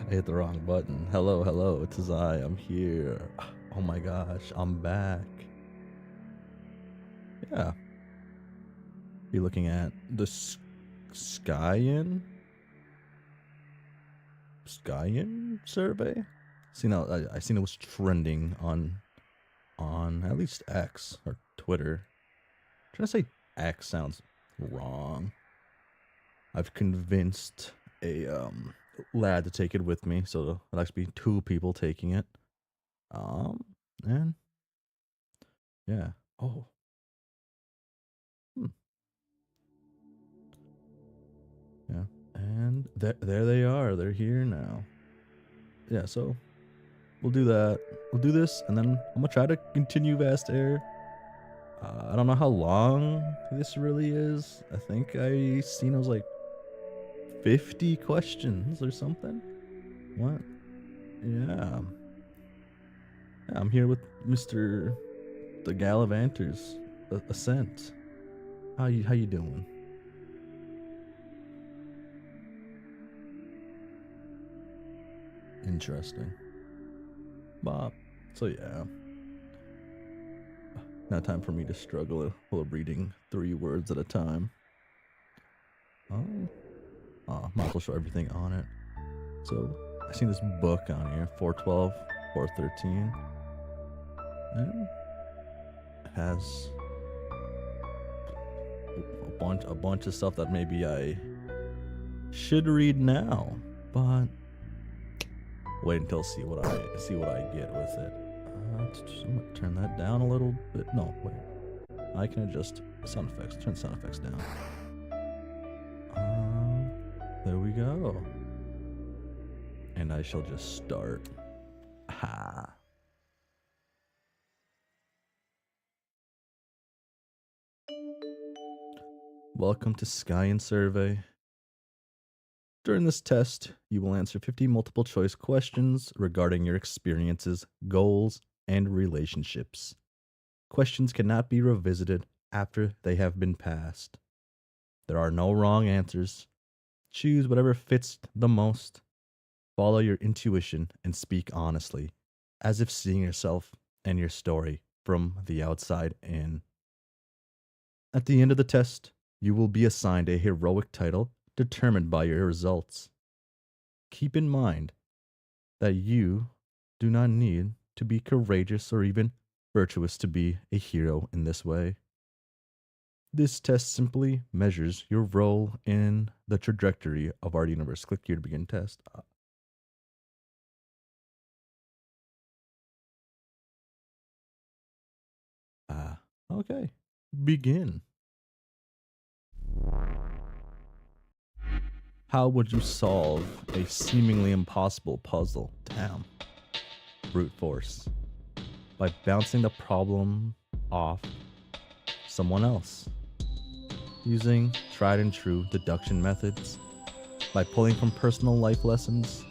I hit the wrong button. Hello, hello, it is I. I'm here. Oh my gosh, I'm back. Yeah. You're looking at the Skyin survey. See now, I seen it was trending on at least X or Twitter. Trying to say X sounds wrong. I've convinced a lad to take it with me, so it'll actually be 2 people taking it. And yeah. Oh. Yeah. And there they are. They're here now. Yeah, so we'll do that. We'll do this, and then I'm gonna try to continue Vast Air. I don't know how long this really is. I think I seen it was like 50 questions or something. What? Yeah. Yeah, I'm here with Mr. the Gallivanters Ascent. How you doing? Interesting. Bob. So yeah. Now time for me to struggle while reading 3 words at a time. Might as well show everything on it. So I seen this book on here, 412, 413. And it has a bunch of stuff that maybe I should read now, but wait until see what I get with it. I'm gonna turn that down a little bit. No, wait. I can adjust sound effects. Turn sound effects down. There we go. And I shall just start. Ha. Welcome to Skyin Survey. During this test, you will answer 50 multiple choice questions regarding your experiences, goals, and relationships. Questions cannot be revisited after they have been passed. There are no wrong answers. Choose whatever fits the most. Follow your intuition and speak honestly, as if seeing yourself and your story from the outside in. At the end of the test, you will be assigned a heroic title determined by your results. Keep in mind that you do not need to be courageous or even virtuous to be a hero in this way. This test simply measures your role in the trajectory of our universe. Click here to begin test. Okay. Begin. How would you solve a seemingly impossible puzzle? Damn. Brute force. By bouncing the problem off someone else. Using tried and true deduction methods. By pulling from personal life lessons.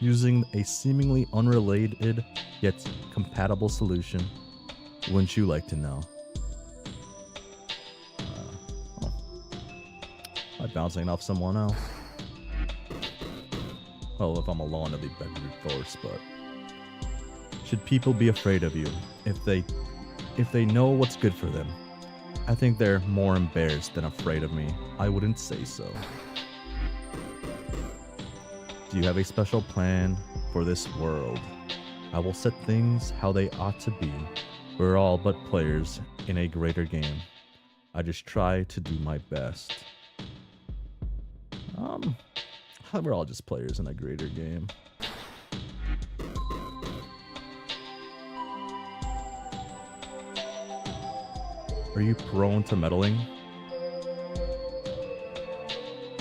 Using a seemingly unrelated yet compatible solution. Wouldn't you like to know? By bouncing off someone else. Well, if I'm alone, it'd be by brute force, but should people be afraid of you if they know what's good for them? I think they're more embarrassed than afraid of me. I wouldn't say so. Do you have a special plan for this world? I will set things how they ought to be. We're all but players in a greater game. I just try to do my best. We're all just players in a greater game. Are you prone to meddling?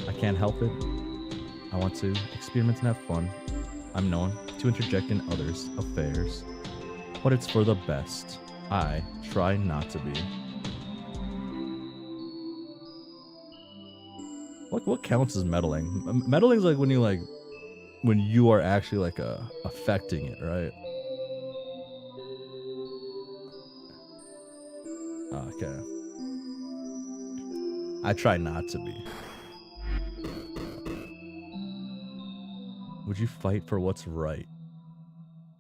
I can't help it. I want to experiment and have fun. I'm known to interject in others' affairs, but it's for the best. I try not to be. What counts as meddling? Meddling is like when you are actually affecting it, right? Okay. I try not to be. Would you fight for what's right?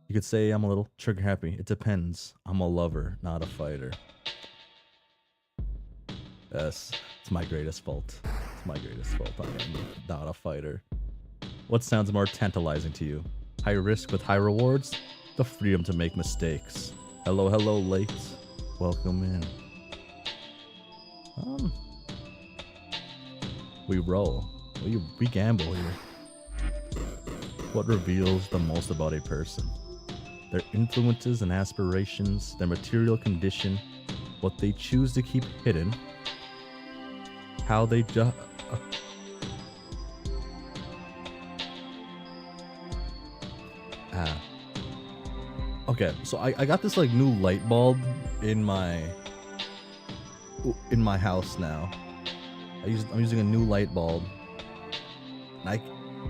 You could say I'm a little trigger happy. It depends. I'm a lover, not a fighter. Yes, it's my greatest fault. It's my greatest fault. I am not a fighter. What sounds more tantalizing to you? High risk with high rewards? The freedom to make mistakes. Hello, hello, late. Welcome in. We roll. We gamble here. What reveals the most about a person? Their influences and aspirations, their material condition, what they choose to keep hidden, how they Okay, so I got this like new light bulb in my house now. I'm using a new light bulb.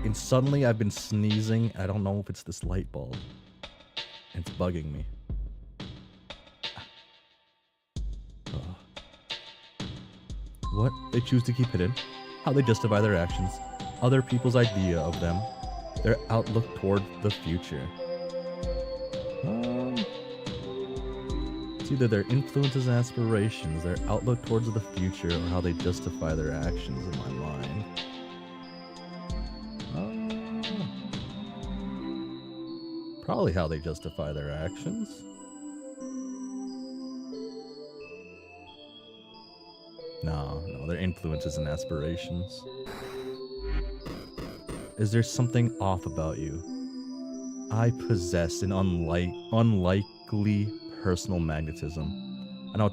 And suddenly I've been sneezing. I don't know if it's this light bulb. It's bugging me. What they choose to keep hidden, how they justify their actions, other people's idea of them, their outlook toward the future. It's either their influences and aspirations, their outlook towards the future, or how they justify their actions in my mind. Probably how they justify their actions. No, their influences and aspirations. Is there something off about you? I possess an unlikely personal magnetism. I know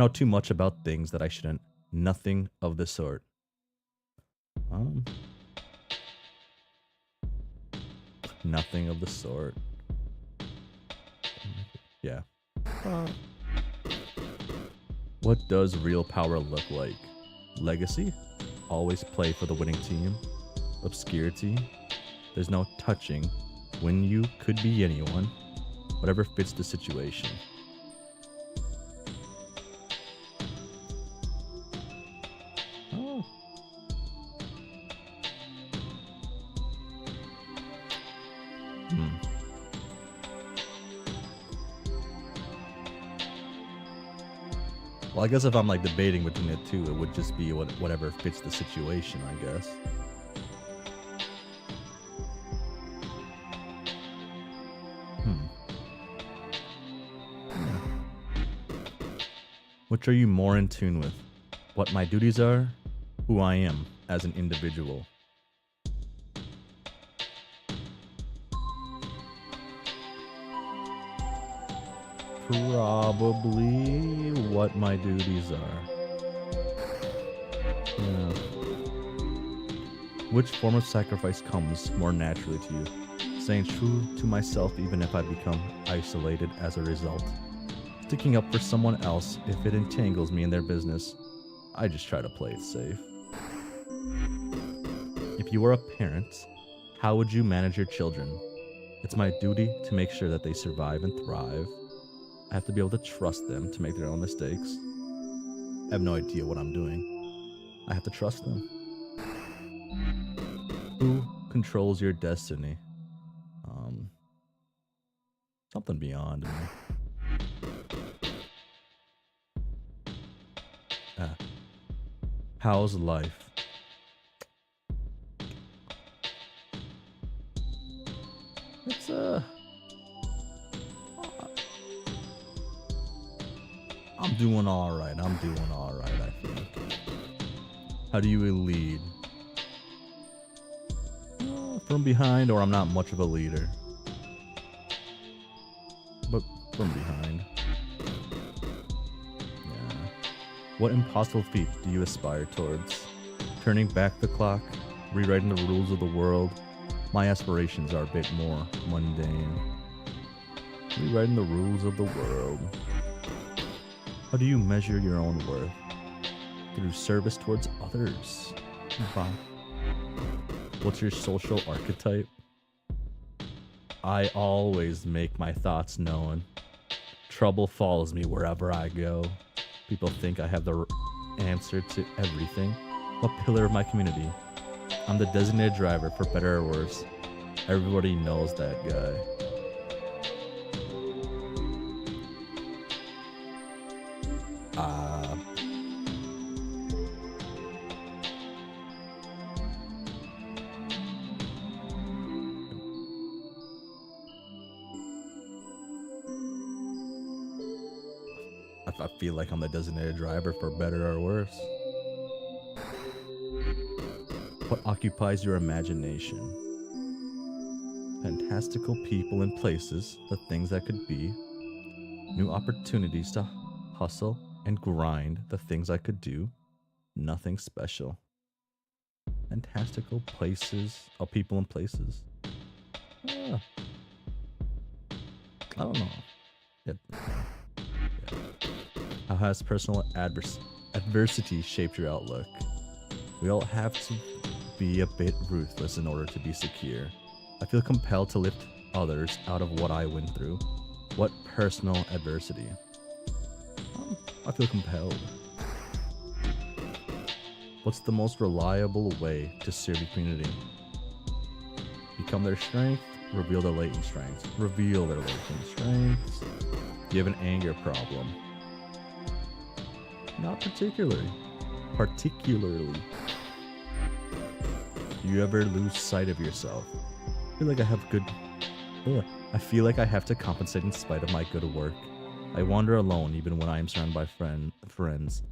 too much about things that I shouldn't. Nothing of the sort. Nothing of the sort. Yeah. What does real power look like? Legacy? Always play for the winning team. Obscurity? There's no touching. When you could be anyone. Whatever fits the situation. Well, I guess if I'm like debating between the two, it would just be whatever fits the situation, I guess. Which are you more in tune with? What my duties are? Who I am as an individual? Probably what my duties are. Yeah. Which form of sacrifice comes more naturally to you? Staying true to myself even if I become isolated as a result. Sticking up for someone else if it entangles me in their business. I just try to play it safe. If you were a parent, how would you manage your children? It's my duty to make sure that they survive and thrive. I have to be able to trust them to make their own mistakes. I have no idea what I'm doing. I have to trust them. Who controls your destiny? Something beyond me. How's life? It's I'm doing alright. I think. How do you lead? From behind, or I'm not much of a leader. But from behind. Yeah. What impossible feat do you aspire towards? Turning back the clock? Rewriting the rules of the world? My aspirations are a bit more mundane. Rewriting the rules of the world. How do you measure your own worth? Through service towards others. What's your social archetype? I always make my thoughts known. Trouble follows me wherever I go. People think I have the answer to everything. A pillar of my community. I'm the designated driver, for better or worse. Everybody knows that guy. I feel like I'm the designated driver, for better or worse. What occupies your imagination? Fantastical people and places, the things that could be. New opportunities to hustle and grind, the things I could do. Nothing special. Fantastical places, people and places. I don't know. Yeah. How has personal adversity shaped your outlook? We all have to be a bit ruthless in order to be secure. I feel compelled to lift others out of what I went through. What personal adversity? I feel compelled. What's the most reliable way to serve your community? Become their strength, reveal their latent strengths. Reveal their latent strengths. Do you have an anger problem? Not particularly. Particularly. Do you ever lose sight of yourself? I feel like I have good... I feel like I have to compensate in spite of my good work. I wander alone even when I am surrounded by friends.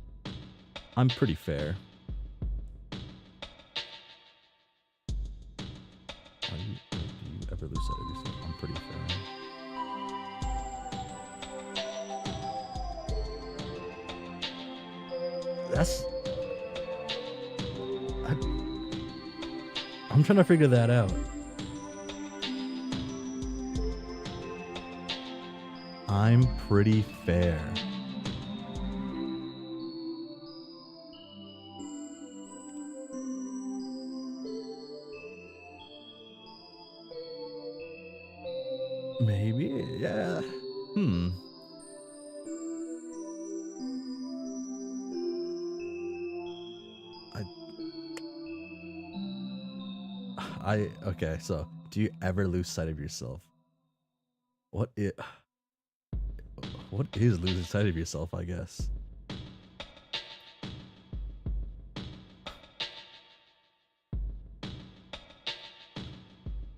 I'm pretty fair. Do you ever lose sight of yourself? I'm pretty fair. I'm trying to figure that out. I'm pretty fair. Maybe, yeah. Okay, so do you ever lose sight of yourself? What is losing sight of yourself, I guess?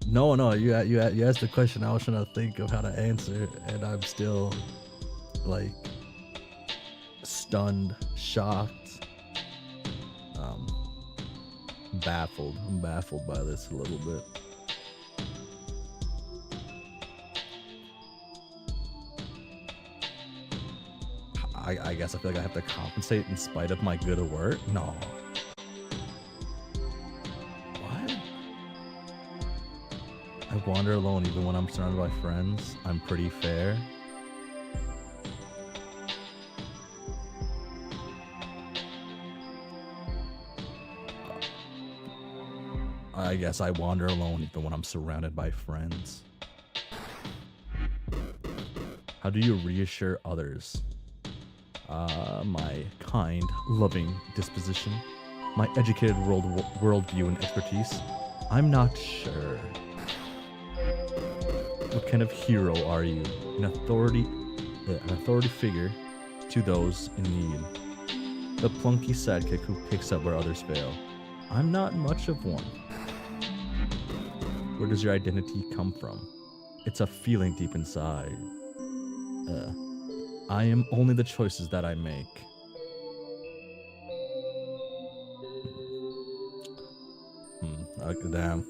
No, you asked the question. I was trying to think of how to answer, and I'm still like stunned, shocked, baffled. I'm baffled by this a little bit. I guess I feel like I have to compensate in spite of my good work. No. What? I wander alone even when I'm surrounded by friends. I'm pretty fair. I guess I wander alone even when I'm surrounded by friends. How do you reassure others? My kind, loving disposition, my educated worldview and expertise. I'm not sure. What kind of hero are you? An authority figure to those in need. The plunky sidekick who picks up where others fail. I'm not much of one. Where does your identity come from? It's a feeling deep inside. I am only the choices that I make. Damn.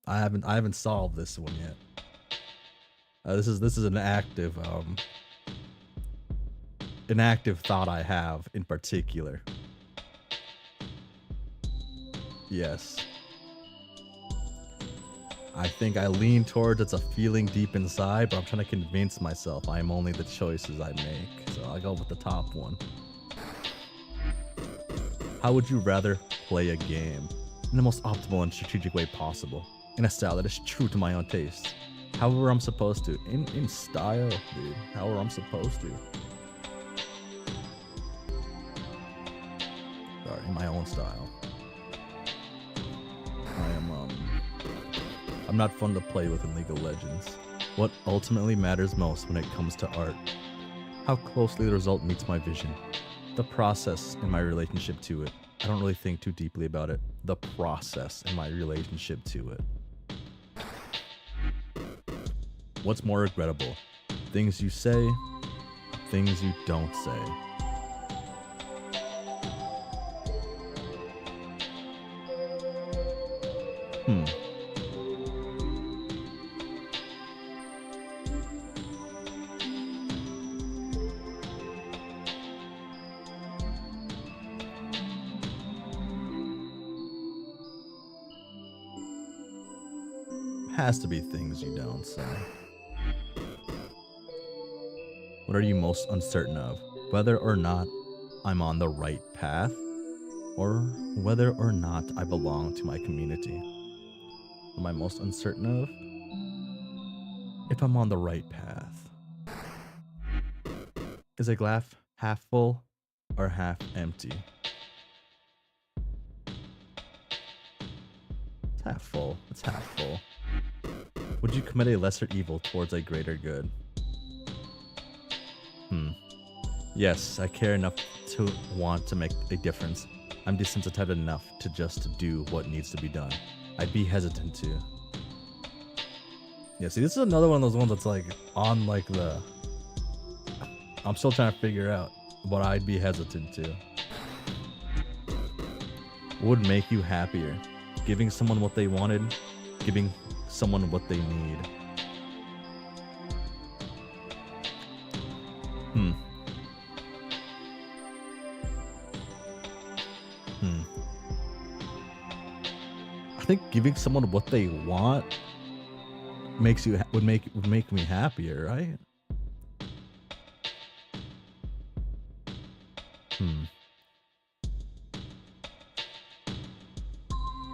I haven't solved this one yet. This is an active thought I have in particular. Yes. I think I lean towards it's a feeling deep inside, but I'm trying to convince myself I'm only the choices I make. So I'll go with the top one. How would you rather play a game? In the most optimal and strategic way possible. in a style that is true to my own taste. However I'm supposed to. In style, dude. However I'm supposed to. Sorry, in my own style. I'm not fun to play with in League of Legends. What ultimately matters most when it comes to art? How closely the result meets my vision. The process in my relationship to it. I don't really think too deeply about it. The process in my relationship to it. What's more regrettable? Things you say, things you don't say. Has to be things you don't say. What are you most uncertain of? Whether or not I'm on the right path, or whether or not I belong to my community. What am I most uncertain of? If I'm on the right path. Is a glass half full or half empty? It's half full. It's half full. Would you commit a lesser evil towards a greater good? Yes, I care enough to want to make a difference. I'm desensitized enough to just do what needs to be done. I'd be hesitant to. Yeah, see, this is another one of those ones that's like on like the... I'm still trying to figure out what I'd be hesitant to. What would make you happier? Giving someone what they wanted? Giving someone what they need? I think giving someone what they want would make me happier, right?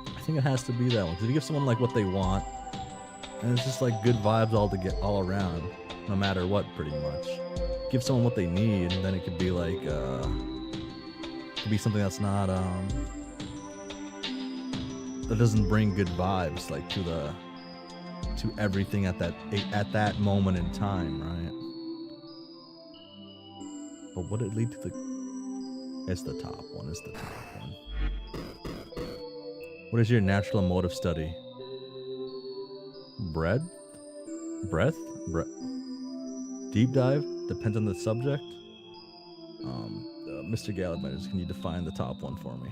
I think it has to be that one. Because if you give someone like what they want, and it's just like good vibes all around, no matter what, pretty much. Give someone what they need, and then it could be like could be something that's not that doesn't bring good vibes like to everything at that moment in time, right? But would it lead to the... It's the top one. It's the top one. What is your natural mode of study? Breath? Deep dive? Depends on the subject. Mr. Gallivanter, can you define the top one for me?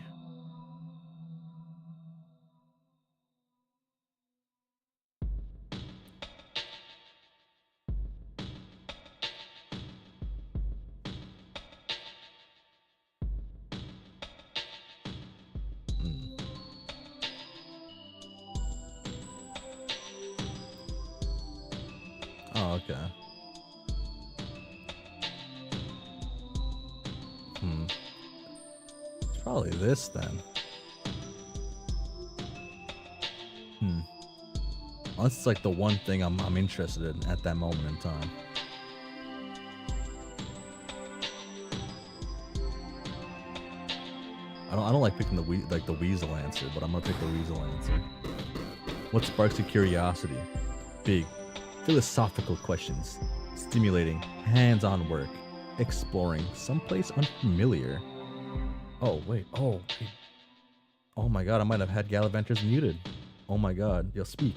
Oh, okay. It's probably this then. Well, that's like the one thing I'm interested in at that moment in time. I don't like picking the weasel answer, but I'm gonna pick the weasel answer. What sparks your curiosity? Big, philosophical questions, stimulating, hands-on work, exploring, someplace unfamiliar. Oh wait, oh my god, I might have had Gallivanters muted. Oh my god, yo, speak.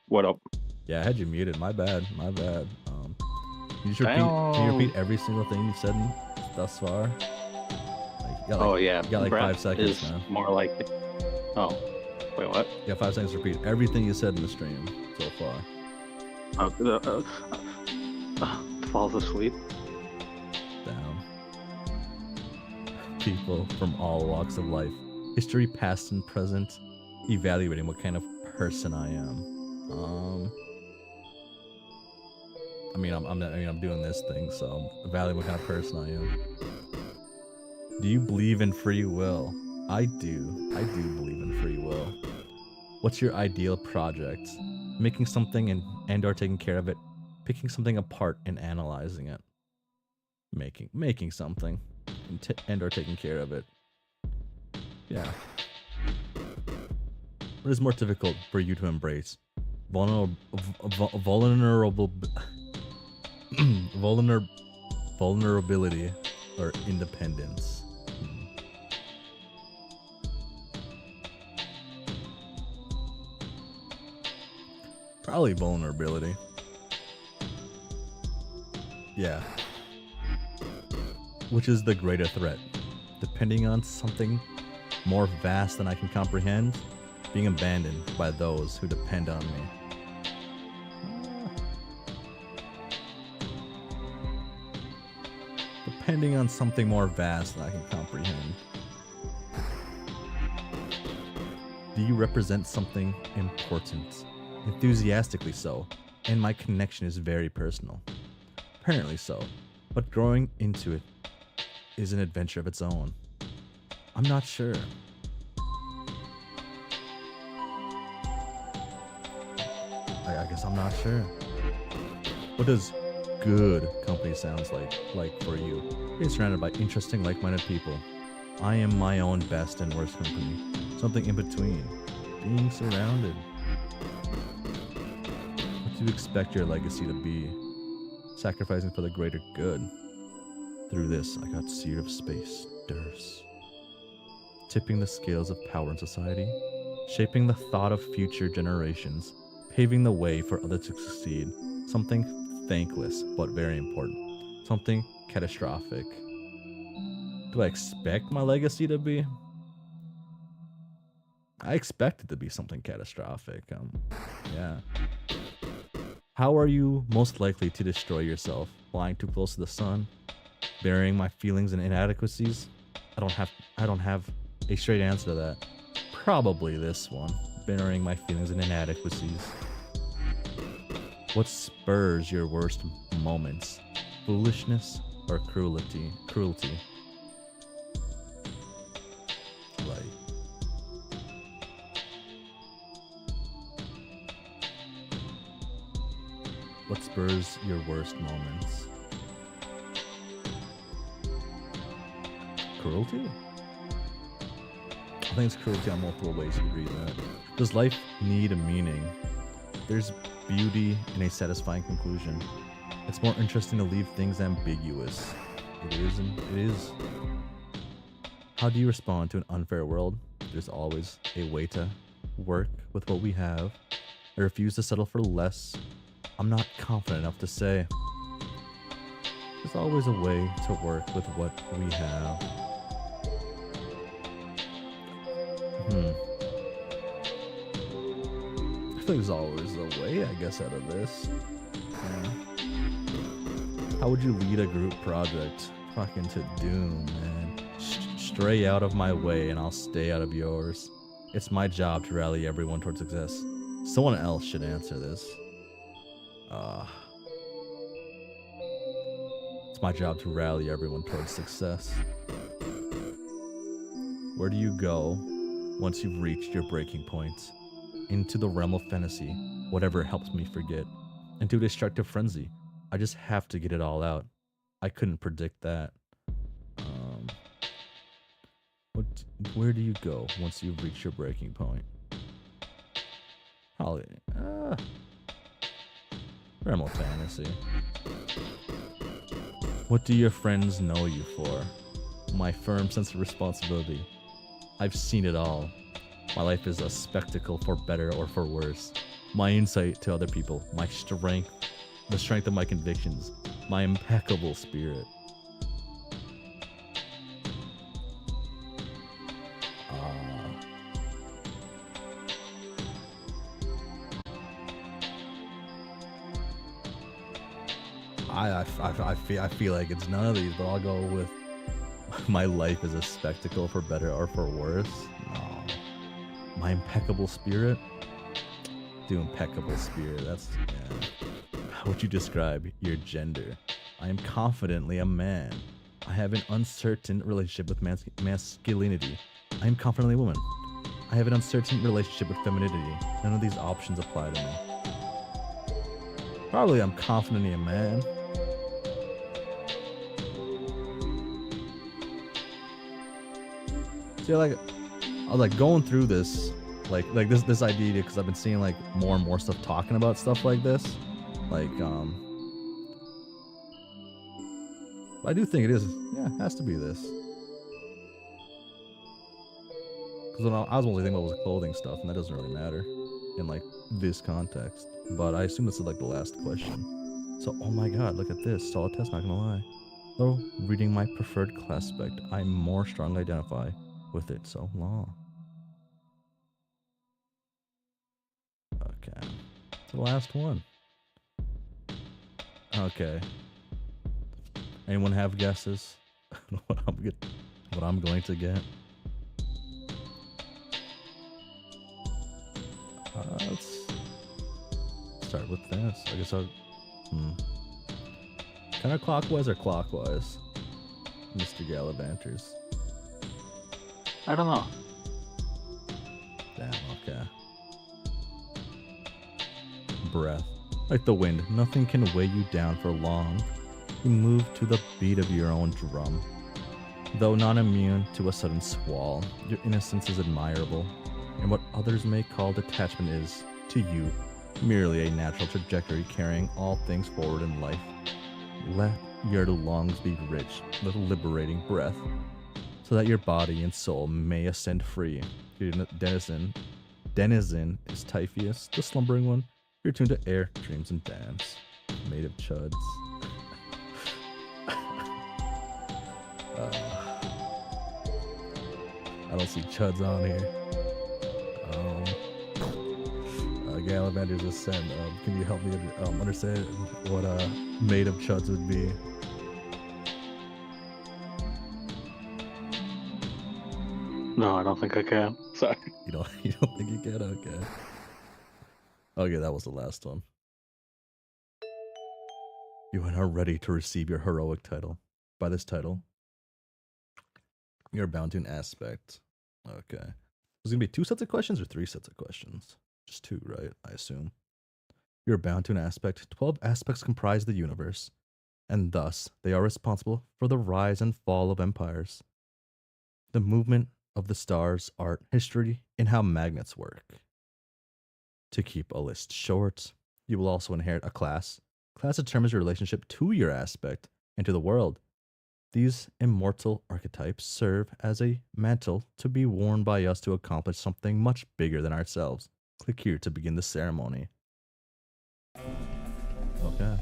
What up? Yeah, I had you muted. My bad. Can you repeat every single thing you've said thus far? You got like 5 seconds, man. More like... Oh, wait, what? You got 5 seconds to repeat everything you said in the stream so far. Falls asleep. Down. People from all walks of life, history, past and present, evaluating what kind of person I am. I'm doing this thing, so I'm evaluating what kind of person I am. Do you believe in free will? I do. I do believe in free will. What's your ideal project? Making something and or taking care of it. Picking something apart and analyzing it. Making something and or taking care of it. Yeah. What is more difficult for you to embrace? Vulnerable vulnerability or independence? Probably vulnerability. Yeah. Which is the greater threat? Depending on something more vast than I can comprehend, being abandoned by those who depend on me. Depending on something more vast than I can comprehend. Do you represent something important? Enthusiastically so, and my connection is very personal. Apparently so, but growing into it is an adventure of its own. I'm not sure. I guess I'm not sure. What does good company sounds like for you? Being surrounded by interesting, like-minded people. I am my own best and worst company. Something in between. Being surrounded. What do you expect your legacy to be? Sacrificing for the greater good. Through this, I got seared of space, Durs. Tipping the scales of power in society. Shaping the thought of future generations. Paving the way for others to succeed. Something thankless, but very important. Something catastrophic. Do I expect my legacy to be? I expect it to be something catastrophic. Yeah. How are you most likely to destroy yourself? Flying too close to the sun? Burying my feelings and inadequacies? I don't have a straight answer to that. Probably this one. Burying my feelings and inadequacies. What spurs your worst moments? Foolishness or cruelty? Like, what spurs your worst moments? Cruelty? I think it's cruelty on multiple ways you could read that. Does life need a meaning? There's beauty in a satisfying conclusion. It's more interesting to leave things ambiguous. It is. How do you respond to an unfair world? There's always a way to work with what we have. I refuse to settle for less. I'm not confident enough to say. There's always a way to work with what we have. I feel like there's always a way, I guess, out of this. Yeah. How would you lead a group project? Fucking to doom, man. Stray out of my way and I'll stay out of yours. It's my job to rally everyone towards success. Someone else should answer this. It's my job to rally everyone towards success. Where do you go once you've reached your breaking point? Into the realm of fantasy, whatever helps me forget. Into a destructive frenzy. I just have to get it all out. I couldn't predict that. Where do you go once you've reached your breaking point? Realm of fantasy. What do your friends know you for? My firm sense of responsibility. I've seen it all. My life is a spectacle for better or for worse. My insight to other people, my strength, the strength of my convictions, my impeccable spirit. I feel like it's none of these, but I'll go with my life is a spectacle for better or for worse. No. My impeccable spirit? Do impeccable spirit, that's, yeah. How would you describe your gender? I am confidently a man. I have an uncertain relationship with masculinity. I am confidently a woman. I have an uncertain relationship with femininity. None of these options apply to me. Probably I'm confidently a man. See, like, I was like going through this, like this idea, because I've been seeing like more and more stuff talking about stuff like this. Like, I do think it is. Yeah, it has to be this. Because I was mostly thinking about was clothing stuff, and that doesn't really matter in like this context. But I assume this is like the last question. So, oh my god, look at this. Solid test, not gonna lie. Though reading my preferred class spec, I more strongly identify with it so long. Okay. It's the last one. Okay. Anyone have guesses? what I'm going to get? Let's start with this. I guess I'll. Counterclockwise or clockwise, Mr. Gallivanters? I don't know. Damn. Okay. Breath. Like the wind, nothing can weigh you down for long. You move to the beat of your own drum. Though not immune to a sudden squall, your innocence is admirable, and what others may call detachment is, to you, merely a natural trajectory carrying all things forward in life. Let your lungs be rich with liberating breath, so that your body and soul may ascend free. Your denizen is Typheus, the slumbering one. You're tuned to air, dreams, and dance. Made of chuds. I don't see chuds on here. Gallivander's Ascent. Can you help me understand what made of chuds would be? No, I don't think I can. Sorry. You don't think you can? Okay. Okay, that was the last one. You are now ready to receive your heroic title. By this title, you're bound to an aspect. Okay. There's gonna be 2 sets of questions or 3 sets of questions? Just 2, right? I assume. You're bound to an aspect. 12 aspects comprise the universe, and thus they are responsible for the rise and fall of empires, the movement of the stars, art, history, and how magnets work. To keep a list short, you will also inherit a class. Class determines your relationship to your aspect and to the world. These immortal archetypes serve as a mantle to be worn by us to accomplish something much bigger than ourselves. Click here to begin the ceremony. Okay.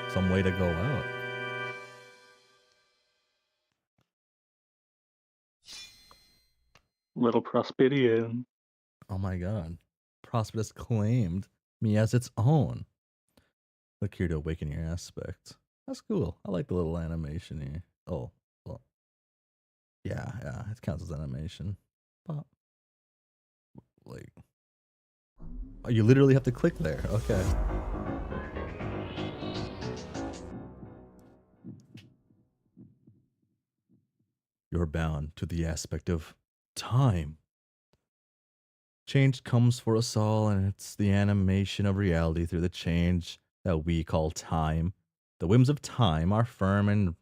Some way to go out. Little Prosperian. Oh my god. Prosperous claimed me as its own. Click here to awaken your aspect. That's cool. I like the little animation here. Oh, well. Yeah, it counts as animation. Pop. Like, oh, you literally have to click there. Okay. You're bound to the aspect of time. Change comes for us all, and it's the animation of reality through the change that we call time. The whims of time are firm and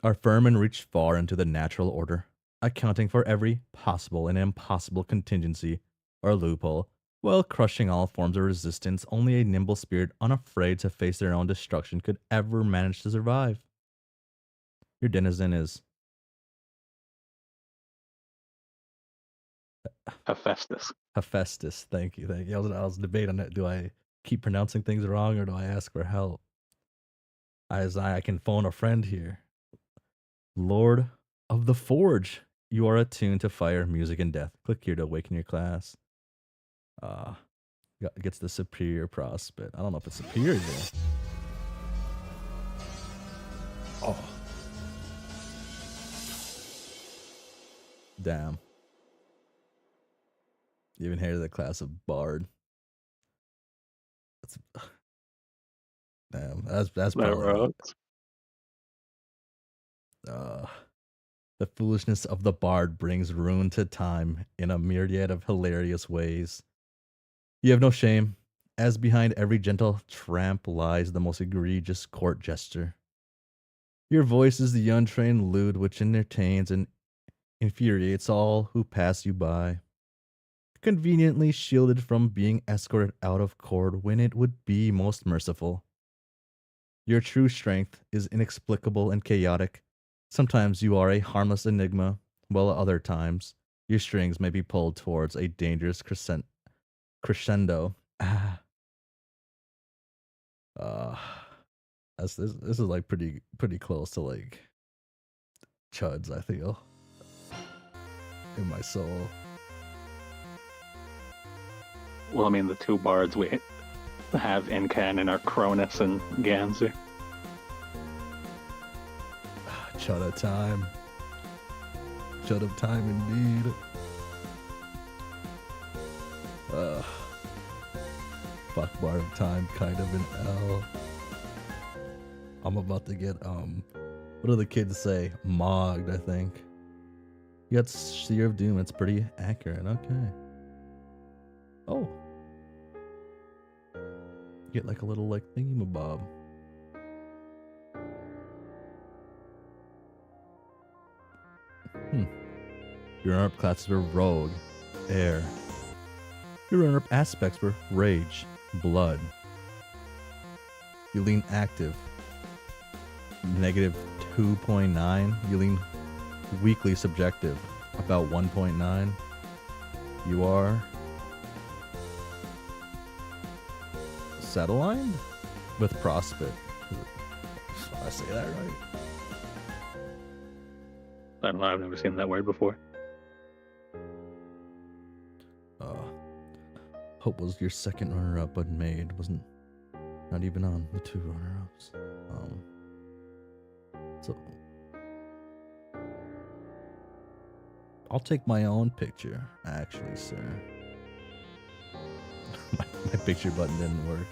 reach far into the natural order, accounting for every possible and impossible contingency or loophole, while crushing all forms of resistance. Only a nimble spirit unafraid to face their own destruction could ever manage to survive. Your denizen is Hephaestus. Hephaestus. Thank you. I was debating on it. Do I keep pronouncing things wrong or do I ask for help? I can phone a friend here. Lord of the Forge. You are attuned to fire, music, and death. Click here to awaken your class. Gets the superior prospect. I don't know if it's superior. Oh, damn. You even hear the class of Bard. That's damn. That's That probably not. rocks. The foolishness of the Bard brings ruin to time in a myriad of hilarious ways. You have no shame, as behind every gentle tramp lies the most egregious court gesture. Your voice is the untrained lute which entertains and infuriates all who pass you by, conveniently shielded from being escorted out of court when it would be most merciful. Your true strength is inexplicable and chaotic. Sometimes you are a harmless enigma, while at other times your strings may be pulled towards a dangerous crescendo. Ah, uh, this is like pretty close to like chuds. I feel in my soul. Well, I mean, the two bards we have in canon are Cronus and Ganser. Chud of time. Chud of time indeed. Fuck bar of time, kind of an L. I'm about to get what do the kids say? Mogged, I think. You got Seer of Doom, it's pretty accurate, okay. Oh. Get like a little like thingamabob. Your runner-up classes were Rogue, Air. Your runner-up aspects were Rage, Blood. You lean active, negative 2.9. You lean weakly subjective, about 1.9. You are set-aligned with Prospect. Did I say that right? I don't know, I've never seen that word before. Hope was your second runner-up, but Maid wasn't not even on the two runner-ups. So I'll take my own picture, actually, sir. my picture button didn't work.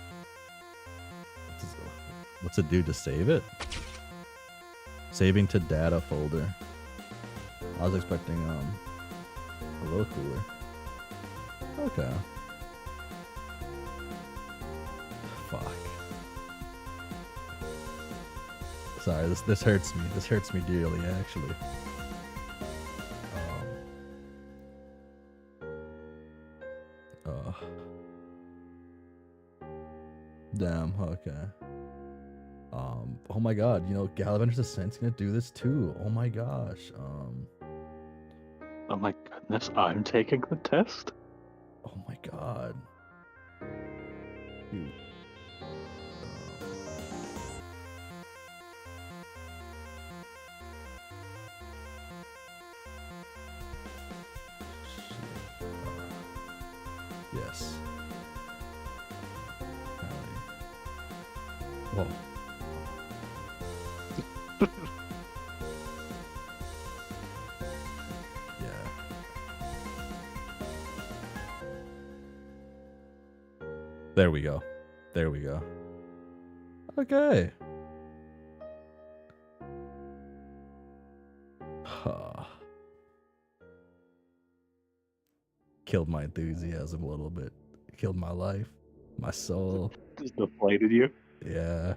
What's it do to save it? Saving to data folder. I was expecting a little cooler. Okay. Fuck. Sorry, this hurts me. This hurts me dearly, actually. Damn. Okay. Oh my god. You know, Galavender's Ascent's gonna do this too. Oh my gosh. Oh my goodness, I'm taking the test? Oh my god. You. Yes. Whoa. Yeah. There we go. There we go. Okay. Killed my enthusiasm a little bit. Killed my life. My soul. Just deflated you? Yeah.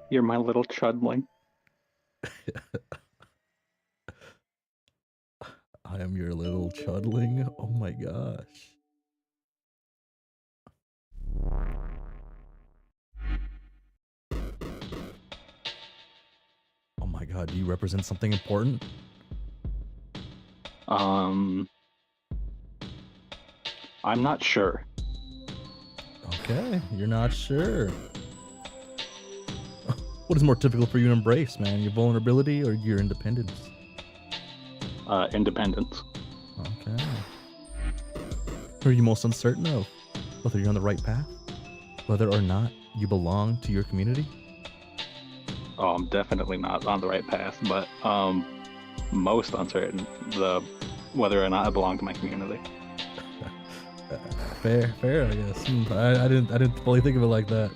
You're my little chudling. I am your little chudling. Oh my gosh. Oh my god, do you represent something important? I'm not sure. Okay, you're not sure. What is more difficult for you to embrace, man? Your vulnerability or your independence? Independence. Okay. Who are you most uncertain of? Whether you're on the right path? whether or not you belong to your community? Oh, I'm definitely not on the right path, but most uncertain whether or not I belong to my community. Uh, fair, I guess. I didn't fully think of it like that.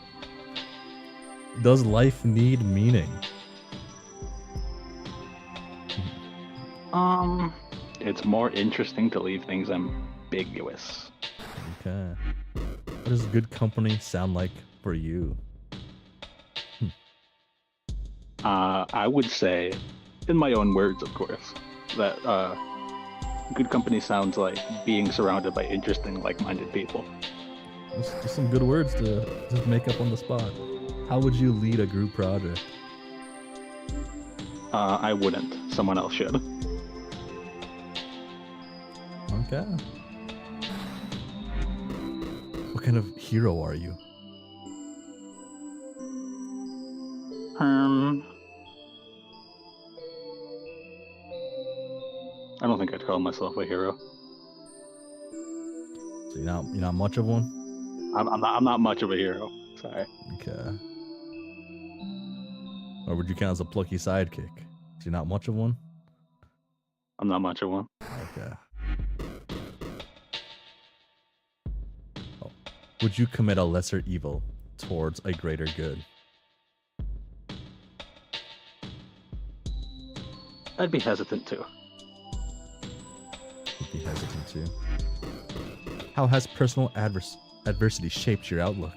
Does life need meaning? It's more interesting to leave things ambiguous. Okay. What does good company sound like for you? I would say, in my own words, of course, that good company sounds like being surrounded by interesting, like-minded people. Just some good words to just make up on the spot. How would you lead a group project? I wouldn't. Someone else should. Okay. What kind of hero are you? I don't think I'd call myself a hero. So you're not much of one? I'm not much of a hero. Sorry. Okay. Or would you count as a plucky sidekick? So you're not much of one? I'm not much of one. Okay. Oh. Would you commit a lesser evil towards a greater good? I'd be hesitant too. Would be hesitant too. How has personal adversity shaped your outlook?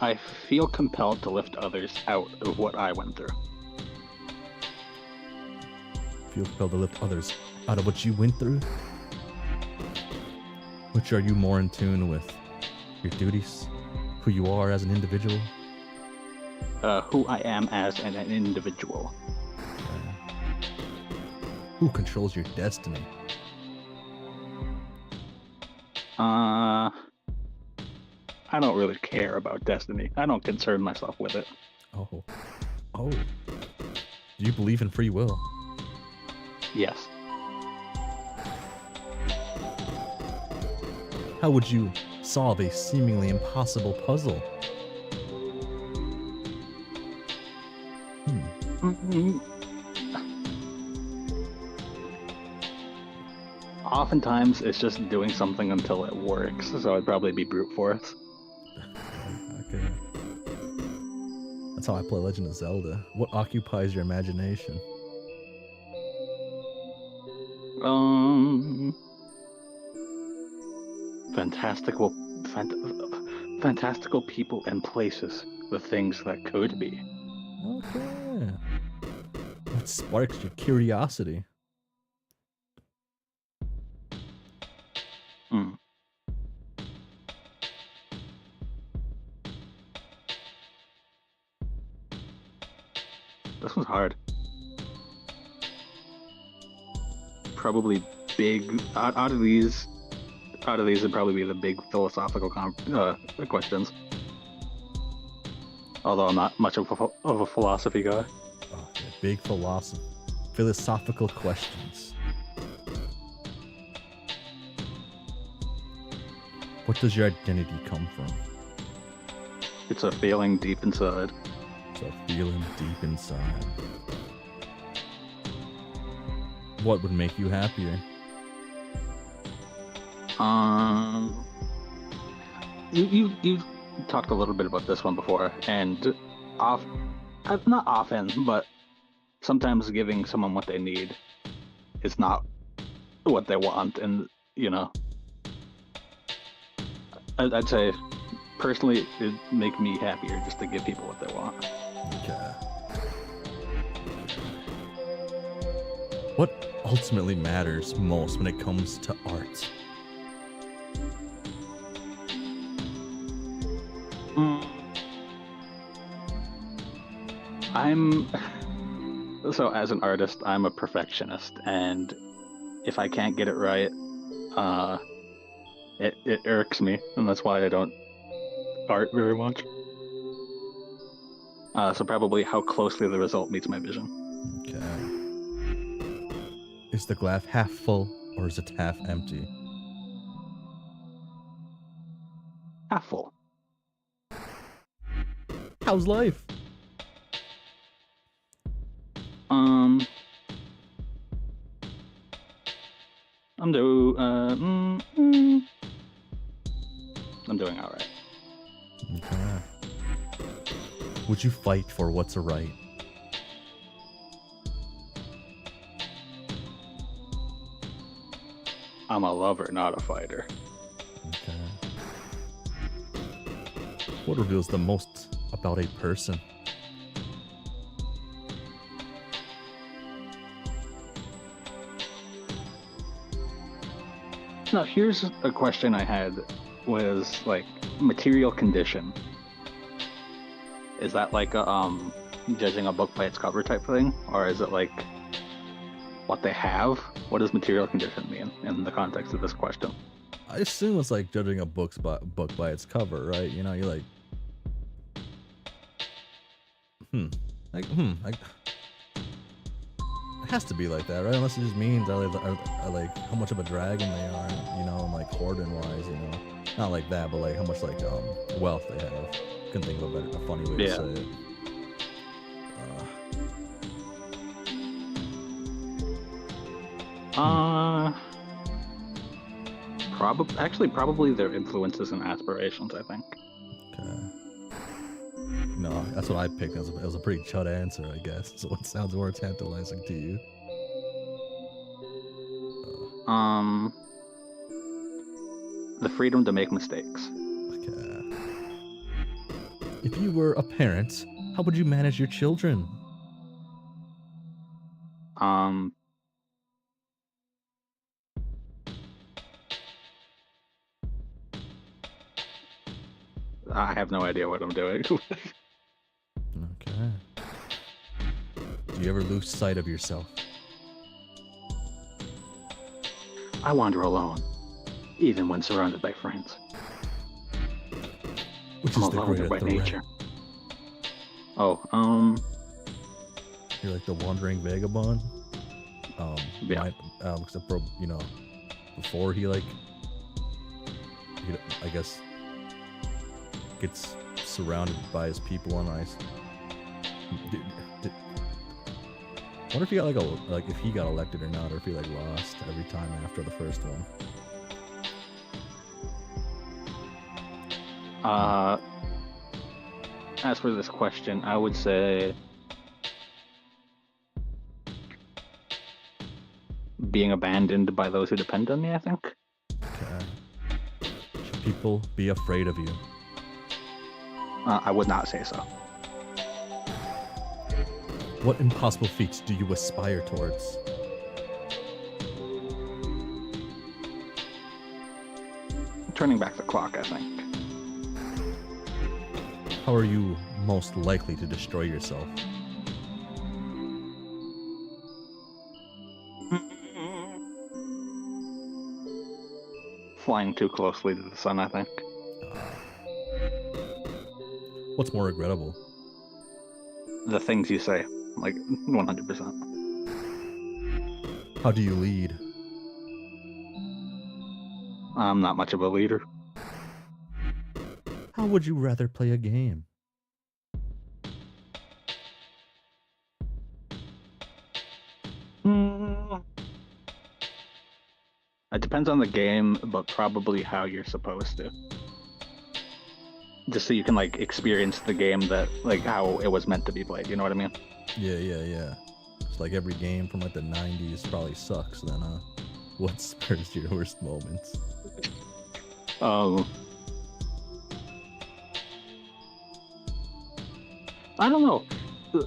I feel compelled to lift others out of what I went through. Feel compelled to lift others out of what you went through? Which are you more in tune with? Your duties? Who you are as an individual? Who I am as an individual. Who controls your destiny? I don't really care about destiny. I don't concern myself with it. Oh. Do you believe in free will? Yes. How would you solve a seemingly impossible puzzle? Oftentimes, it's just doing something until it works, so I'd probably be brute force. Okay. That's how I play Legend of Zelda. What occupies your imagination? Fantastical people and places. The things that could be. Okay. What sparks your curiosity? This one's hard. Probably big. Out of these would probably be the big philosophical questions. Although I'm not much of a philosophy guy. Okay, big philosophical questions. What does your identity come from? It's a feeling deep inside. It's a feeling deep inside. What would make you happier? You talked a little bit about this one before, and not often, but sometimes giving someone what they need is not what they want, and I'd say personally it'd make me happier just to give people what they want. Okay. What ultimately matters most when it comes to art? So as an artist, I'm a perfectionist, and if I can't get it right, it irks me, and that's why I don't art very much. So probably how closely the result meets my vision. Okay. Is the glass half full or is it half empty? Half full. How's life? Um, I'm doing all right. Okay. Would you fight for what's right? I'm a lover, not a fighter. Okay. What reveals the most about a person? Now, here's a question I had was like material condition. Is that like a judging a book by its cover type thing, or is it like what they have? What does material condition mean in the context of this question? I assume it's like judging a book by its cover, right? You know, you're like, like, it has to be like that, right? Unless it just means are like how much of a dragon they are, you know, and like hoarding wise, you know, not like that, but like how much like wealth they have. Couldn't think of a funny way to Yeah. say it. Probably their influences and aspirations, I think. Okay. No, that's what I picked. It was a pretty chud answer, I guess. So what sounds more tantalizing to you? The freedom to make mistakes. Okay. If you were a parent, how would you manage your children? Um, I have no idea what I'm doing. Okay. Do you ever lose sight of yourself? I wander alone, even when surrounded by friends. Which I'm is a the loner greater by threat? nature. Oh, You're like the wandering vagabond. yeah. Except for, you know, before he like, I guess, gets surrounded by his people on ice. Wonder if he got like if he got elected or not, or if he like lost every time after the first one. As for this question, I would say being abandoned by those who depend on me, I think. Okay. Should people be afraid of you? I would not say so. What impossible feats do you aspire towards? Turning back the clock, I think. How are you most likely to destroy yourself? Flying too closely to the sun, I think. What's more regrettable? The things you say, like 100%. How do you lead? I'm not much of a leader. How would you rather play a game? It depends on the game, but probably how you're supposed to. Just so you can like experience the game that like how it was meant to be played. You know what I mean? Yeah. It's like every game from like the 90s probably sucks then, huh? What spurs your worst moments? I don't know.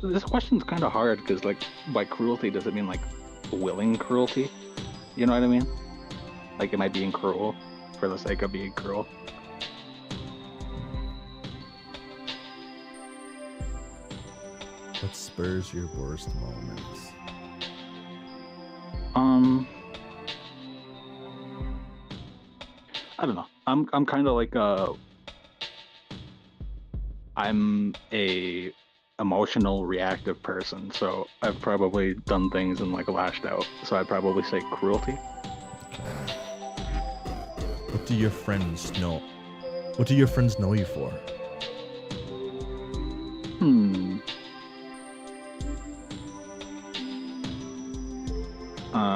This question's kind of hard because like by cruelty, does it mean like willing cruelty? You know what I mean? Like, am I being cruel for the sake of being cruel? What spurs your worst moments? I don't know. I'm kind of like I'm a emotional, reactive person, so I've probably done things and like lashed out. So I'd probably say cruelty. What do your friends know? What do your friends know you for?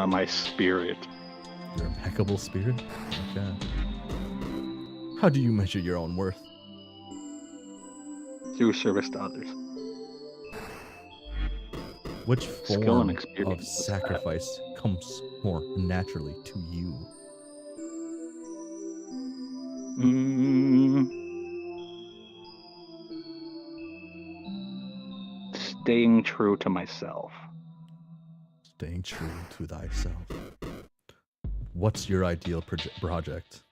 My spirit. Your impeccable spirit? Okay. How do you measure your own worth? Through service to others. Which Skill and form of experience. sacrifice comes more naturally to you? Staying true to myself. Staying true to thyself. What's your ideal project?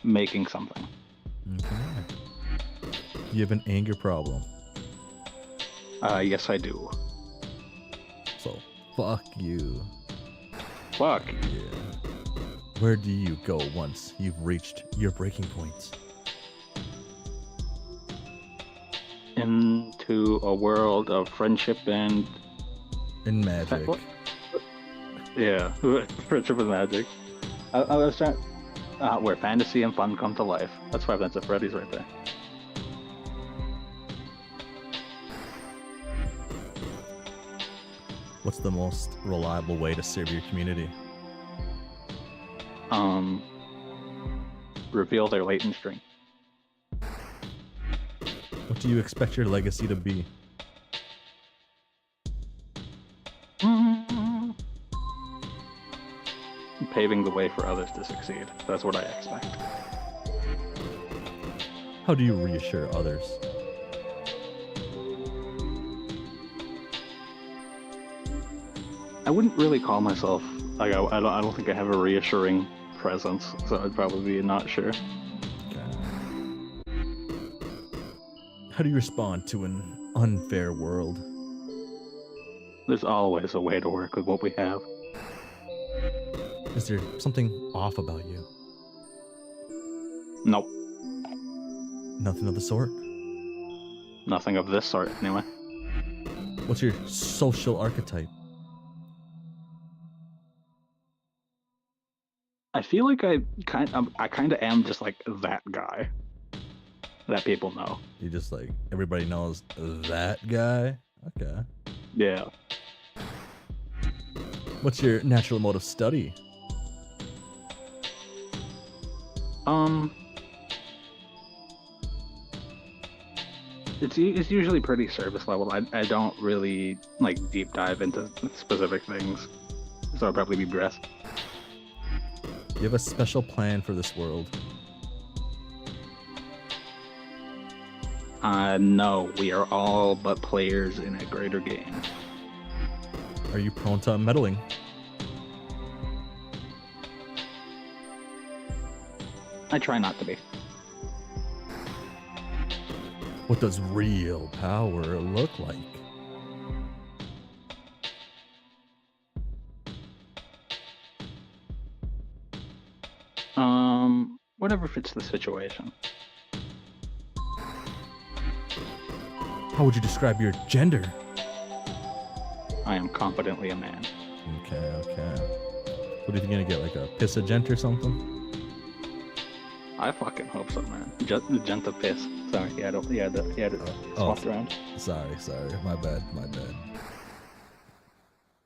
Making something. Okay. You have an anger problem. Yes, I do. So, fuck you. Fuck. Yeah. Where do you go once you've reached your breaking point? Into a world of friendship and magic. Yeah, friendship and magic. I was trying where fantasy and fun come to life. That's Five Nights at Freddy's right there. What's the most reliable way to serve your community? Reveal their latent strength. What do you expect your legacy to be? Paving the way for others to succeed. That's what I expect. How do you reassure others? I wouldn't really call myself like I don't think I have a reassuring presence, so I'd probably be not sure. Okay. How do you respond to an unfair world? There's always a way to work with what we have. Is there something off about you? Nope. Nothing of the sort? Nothing of this sort, anyway. What's your social archetype? I feel like I kind of am just like that guy that people know. You just like everybody knows that guy? Okay. Yeah. What's your natural mode of study? It's usually pretty surface level. I don't really like deep dive into specific things, so I'd probably be breath. You have a special plan for this world? No, we are all but players in a greater game. Are you prone to meddling? I try not to be. What does real power look like? Whatever fits the situation. How would you describe your gender? I am competently a man. Okay. What do you think you're gonna get, like a pissagent or something? I fucking hope so, man. Gent of piss. Sorry, he had it swapped around. Sorry. My bad.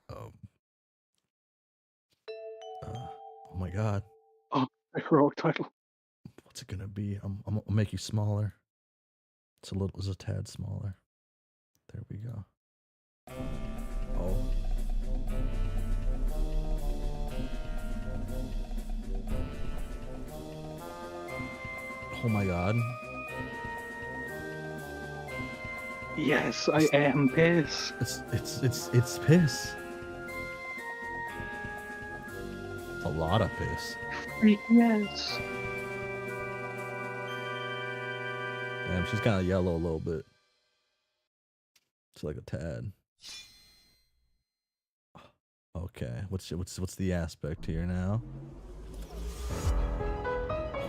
Oh my god. Oh, heroic title. What's it gonna be? I'll make you smaller. It's a tad smaller. There we go. Oh. Oh my god. Yes, I am piss. It's piss. A lot of piss. Yes. Damn, she's kind of yellow a little bit. It's like a tad. Okay, what's the aspect here now?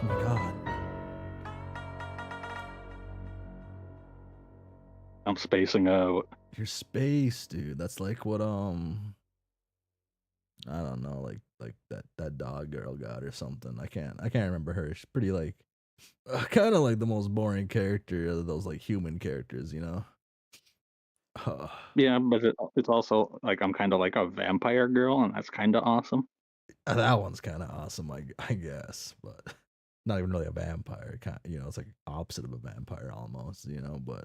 Oh my god. I'm spacing out. Your space, dude. That's like what I don't know, like that dog girl got or something. I can't remember her. She's pretty like kind of like the most boring character of those like human characters, you know. Yeah, but it's also like I'm kind of like a vampire girl, and that's kind of awesome. That one's kind of awesome, I guess, but not even really a vampire. Kind, you know, it's like opposite of a vampire almost, you know. But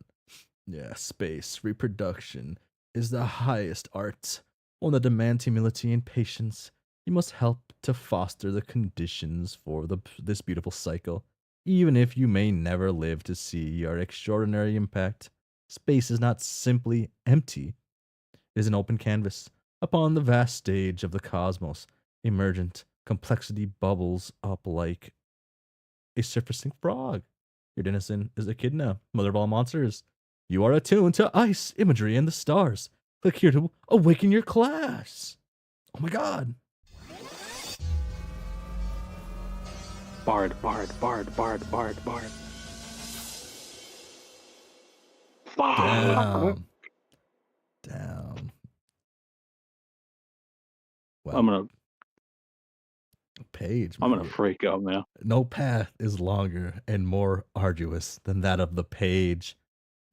yeah, space reproduction is the highest art, one that demands humility and patience. You must help to foster the conditions for this beautiful cycle, even if you may never live to see your extraordinary impact. Space is not simply empty; it is an open canvas upon the vast stage of the cosmos. Emergent complexity bubbles up like a surfacing frog. Your denizen is Echidna, mother of all monsters. You are attuned to ice, imagery, and the stars. Click here to awaken your class. Oh my god. Bard, bard, bard, bard, bard, bard. Fuck! Damn. Damn. I'm Well, gonna Page, I'm man. gonna freak out now. No path is longer and more arduous than that of the page,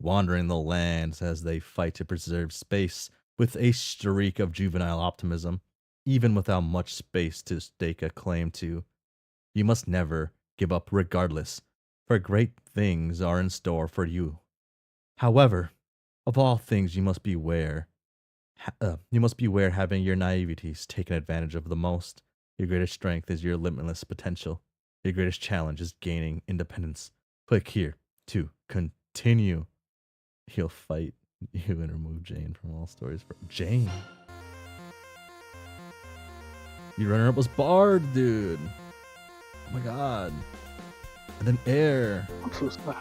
wandering the lands as they fight to preserve space with a streak of juvenile optimism, even without much space to stake a claim to. You must never give up regardless, for great things are in store for you. However, of all things you must beware having your naiveties taken advantage of the most. Your greatest strength is your limitless potential. Your greatest challenge is gaining independence. Click here to continue. He'll fight you and remove Jane from all stories. Jane? Your runner-up was Bard, dude. Oh my god. And then Air. I'm so sad.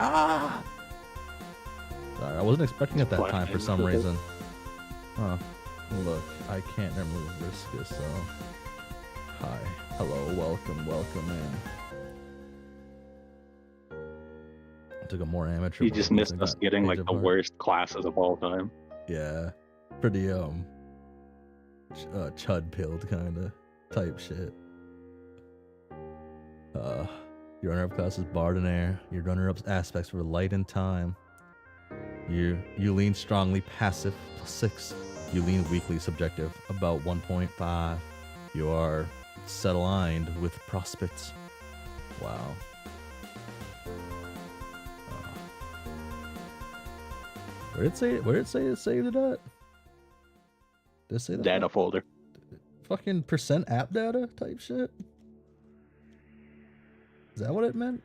Ah! Sorry, I wasn't expecting it that time for some reason. Oh, look, I can't remove Viscous, so... Hi, hello, welcome in. I took a more amateur. You just missed us getting like the worst classes of all time. Yeah, pretty chud-pilled kind of type shit. Your runner-up class is Bard and Air. Your runner-up's aspects were Light and Time. You lean strongly passive, +6. You lean weakly subjective, about 1.5. You are set aligned with prospects. Wow. Where did it say it saved it at? Did it say that? Data folder. Fucking percent app data type shit? Is that what it meant?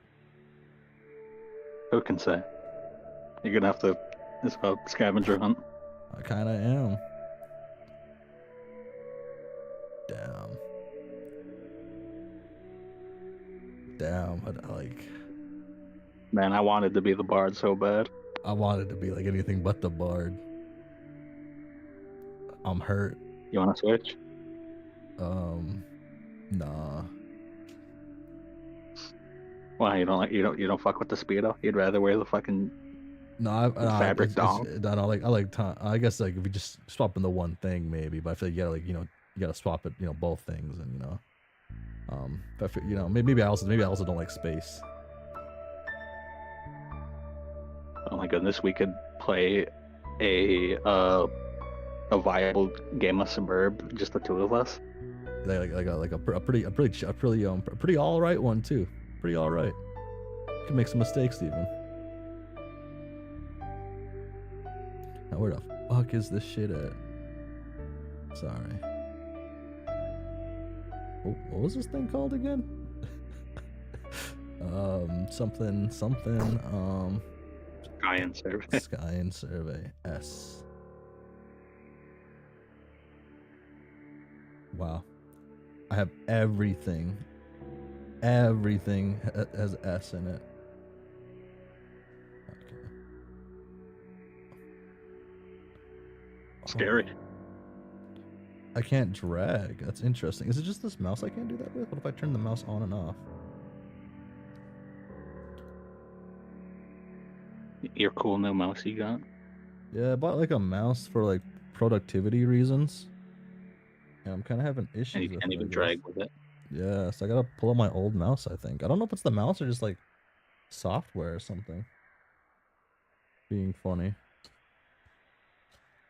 Who can say? You're gonna have to. It's a scavenger hunt. I kinda am. Damn. I like. Man, I wanted to be the bard so bad. I wanted to be like anything but the Bard. I'm hurt. You wanna switch? Nah. Why you don't fuck with the speedo? You'd rather wear the fucking fabric dong? I guess like if you just swap in the one thing maybe, but I feel like you gotta swap it, both things, and but maybe I also don't like space. Oh my goodness, we could play a viable game of Suburb, just the two of us. Like a pretty all right one too. Pretty all right. Could make some mistakes even. Now where the fuck is this shit at? Sorry. What was this thing called again? Something. Sky and Survey. Sky and Survey. S. Wow. I have everything. Everything has S in it. Okay. Scary. I can't drag. That's interesting. Is it just this mouse I can't do that with? What if I turn the mouse on and off? Your cool new mouse you got. Yeah, I bought like a mouse for like productivity reasons. And I'm kind of having And you issues with can't it, I even guess. drag with it. Yeah, so I gotta pull up my old mouse, I think. I don't know if it's the mouse or just like software or something. Being funny.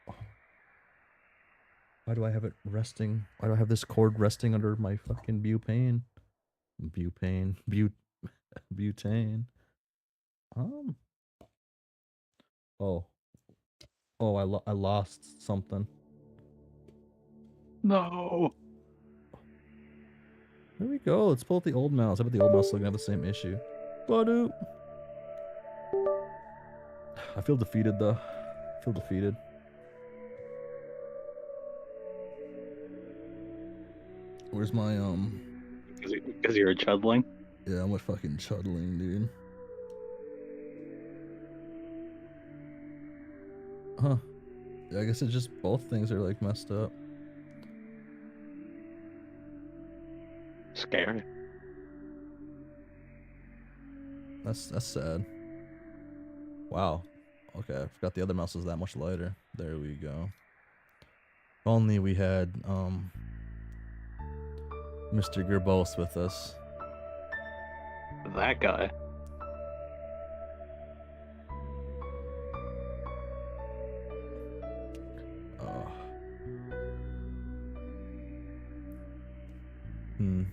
Oh, why do I have it resting? Why do I have this cord resting under my fucking butane? Butane. Um. Oh. Oh, I lost something. No. There we go. Let's pull up the old mouse. I bet the old mouse is gonna have the same issue. Badoo. I feel defeated though. I feel defeated. Where's my Because you're a chudling. Yeah, I'm a fucking chuddling, dude. Huh. Yeah, I guess it's just both things are like messed up. Scary. That's sad. Wow. Okay, I forgot the other mouse was that much lighter. There we go. If only we had Mr. Gerbos with us. That guy. Uh, hmm.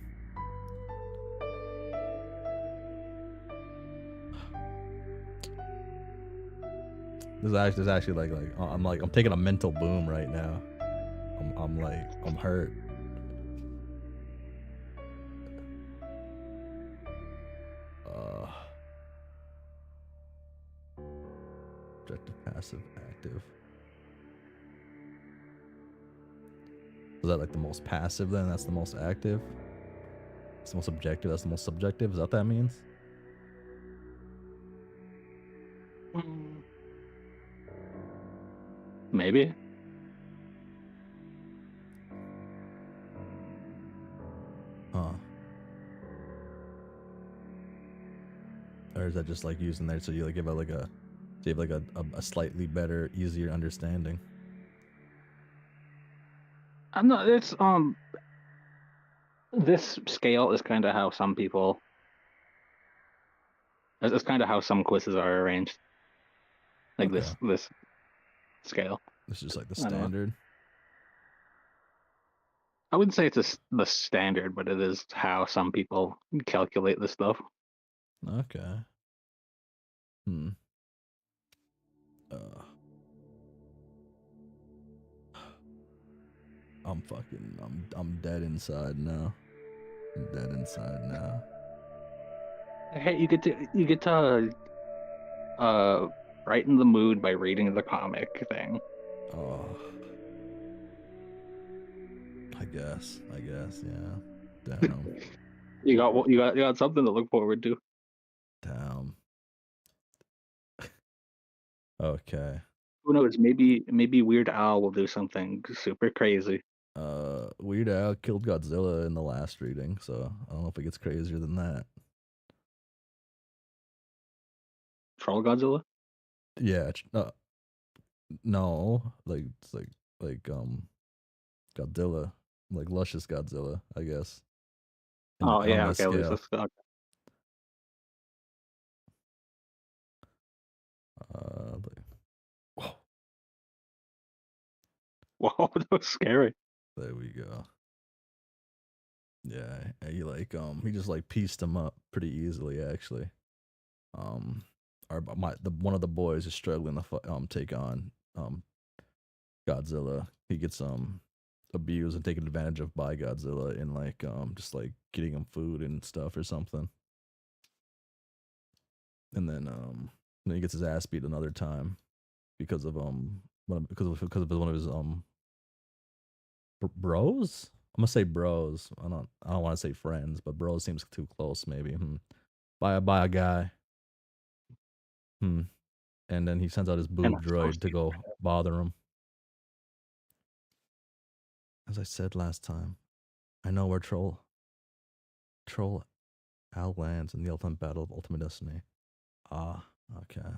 There's actually like I'm taking a mental boom right now. I'm hurt. Uh, objective, passive, active. Is that like the most passive then? That's the most active? It's the most objective, that's the most subjective? Is that what that means? Maybe. Huh. Or is that just like using there so you like give it like a so you have like a slightly better, easier understanding? I'm not. It's This scale is kind of how some people. It's kind of how some quizzes are arranged. Like Okay. this scale. This is just like the I don't know. standard. I wouldn't say it's the standard, but it is how some people calculate this stuff. Okay. Hmm. Uh I'm dead inside now. I'm dead inside now. Hey, you get to brighten the mood by reading the comic thing. Oh, I guess, yeah. Damn. You got something to look forward to. Damn. Okay. Who knows? Maybe Weird Al will do something super crazy. Weird Al killed Godzilla in the last reading, so I don't know if it gets crazier than that. Troll Godzilla? Yeah, no, like it's like Godzilla, like luscious Godzilla, I guess. Oh On yeah, this okay, at least scale. that's okay. Like, whoa, Whoa, that was scary. there we go. Yeah, he like he just like pieced him up pretty easily actually. Um, one of the boys is struggling to take on Godzilla. He gets abused and taken advantage of by Godzilla in like just like getting him food and stuff or something. And then he gets his ass beat another time because of because of one of his bros. I'm gonna say bros. I don't want to say friends, but bros seems too close. Maybe by a guy. Hmm. And then he sends out his And boob that's supposed droid to to go bother him. As I said last time, I know where Troll Al lands in the ultimate battle of Ultimate Destiny. Ah, okay.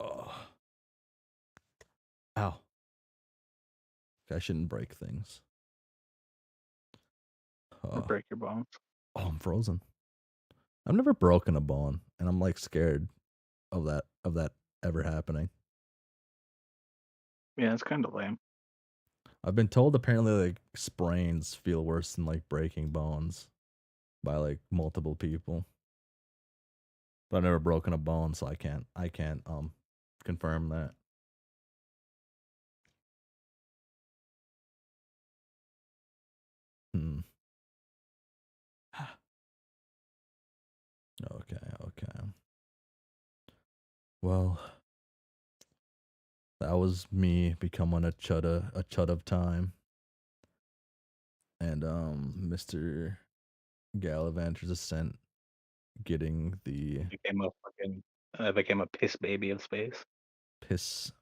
Oh, ow. I shouldn't break things. Or Oh, break your bones. I'm frozen. I've never broken a bone, and I'm like scared of that ever happening. Yeah, it's kind of lame. I've been told apparently like sprains feel worse than like breaking bones by like multiple people. But I've never broken a bone, so I can't confirm that. Hmm. Okay, okay. Well, that was me becoming a chud of time. And Mr. Gallivanter's Ascent getting the I became a piss baby of space. piss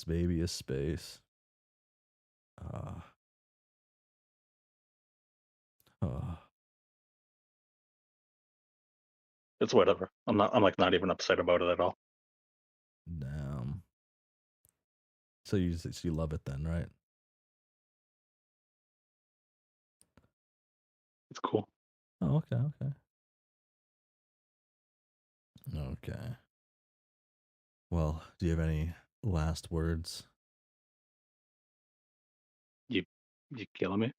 baby of space. Uh uh It's whatever. I'm like not even upset about it at all. damn. So you love it then, right? It's cool. Oh, okay, okay. Okay. Well, do you have any last words? You you killing me?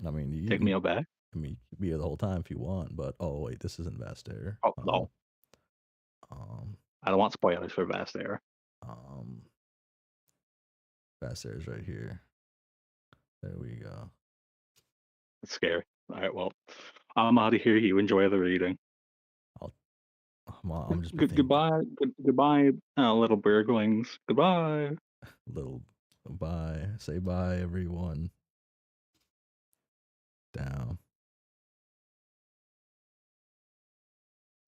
I mean, Take me out back? I mean, you can be here the whole time if you want, but oh wait, this isn't Vast Air. Oh no. Um, I don't want spoilers for Vast Air. um, Vast Air is right here. There we go. It's scary. Alright, well. I'm out of here. You enjoy the reading. I'll, I'm just be thinking, Goodbye. Goodbye, little burglings. Goodbye. little bye, say bye, everyone. Down,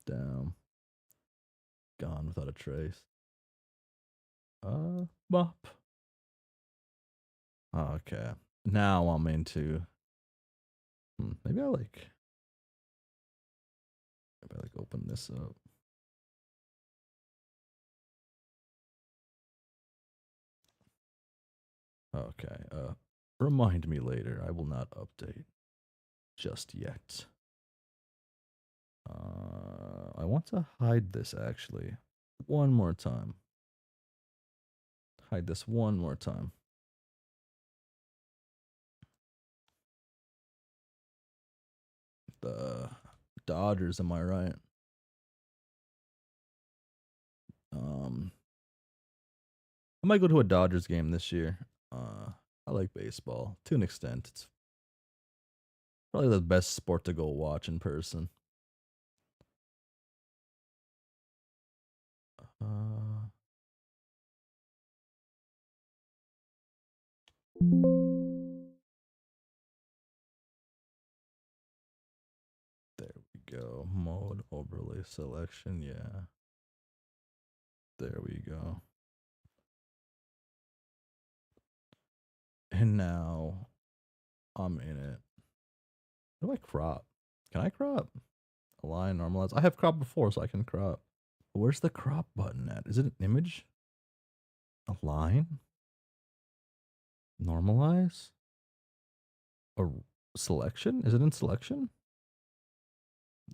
down, gone without a trace. Bop. Okay. Now I'm into. Maybe maybe I like open this up. Okay. Remind me later. I will not update just yet. I want to hide this actually. One more time. Hide this one more time. The Dodgers, am I right? Um, I might go to a Dodgers game this year. I like baseball to an extent. It's probably the best sport to go watch in person. Uh, there we go. Mode overlay selection. Yeah. There we go. And now I'm in it. How do I crop? Can I crop? Align, normalize. I have crop before, so I can crop. Where's the crop button at? Is it an image? Align? Normalize? A selection? Is it in selection?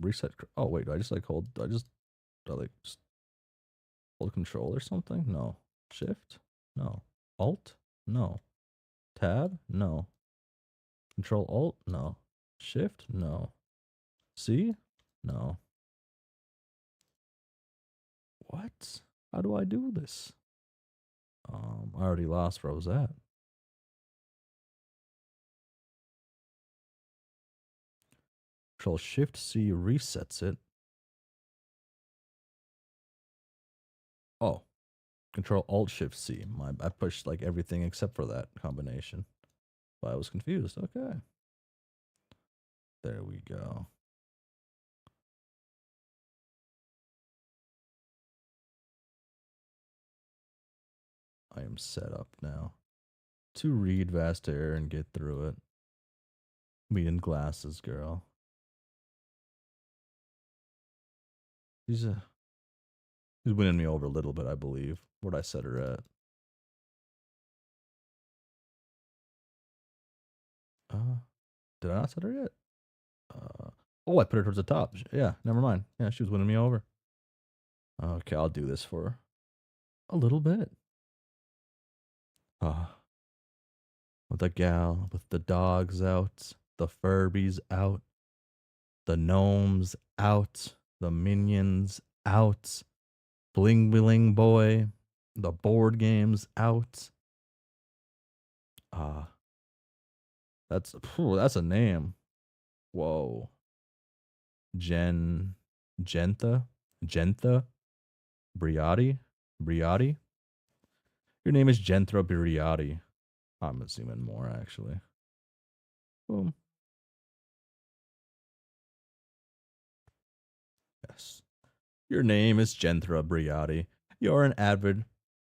Reset. Oh wait, do I just like hold? Do I like just hold control or something? No. Shift? No. Alt? No. Tab? No. Control Alt? No. Shift? No. C? No. What? How do I do this? I already lost where I was at. Control Shift C resets it. Oh, Control Alt Shift C. I pushed like everything except for that combination. But I was confused. Okay. There we go. I am set up now. To read vast air and get through it. Me in glasses, girl. She's she's winning me over a little bit, I believe. What I set her at. Uh, did I not set her yet? Oh, I put her towards the top. Yeah, never mind. Yeah, she was winning me over. Okay, I'll do this for a little bit. Uh, with the gal, with the dogs out, the Furbies out, the gnomes out, the minions out, bling bling boy, the board games out. Ah, that's a name. Whoa, Jen, Gentha, Gentha, Briotti, Briotti. Your name is Genthra Briotti. I'm assuming more actually. Boom. Yes. Your name is Genthra Briotti. You're an avid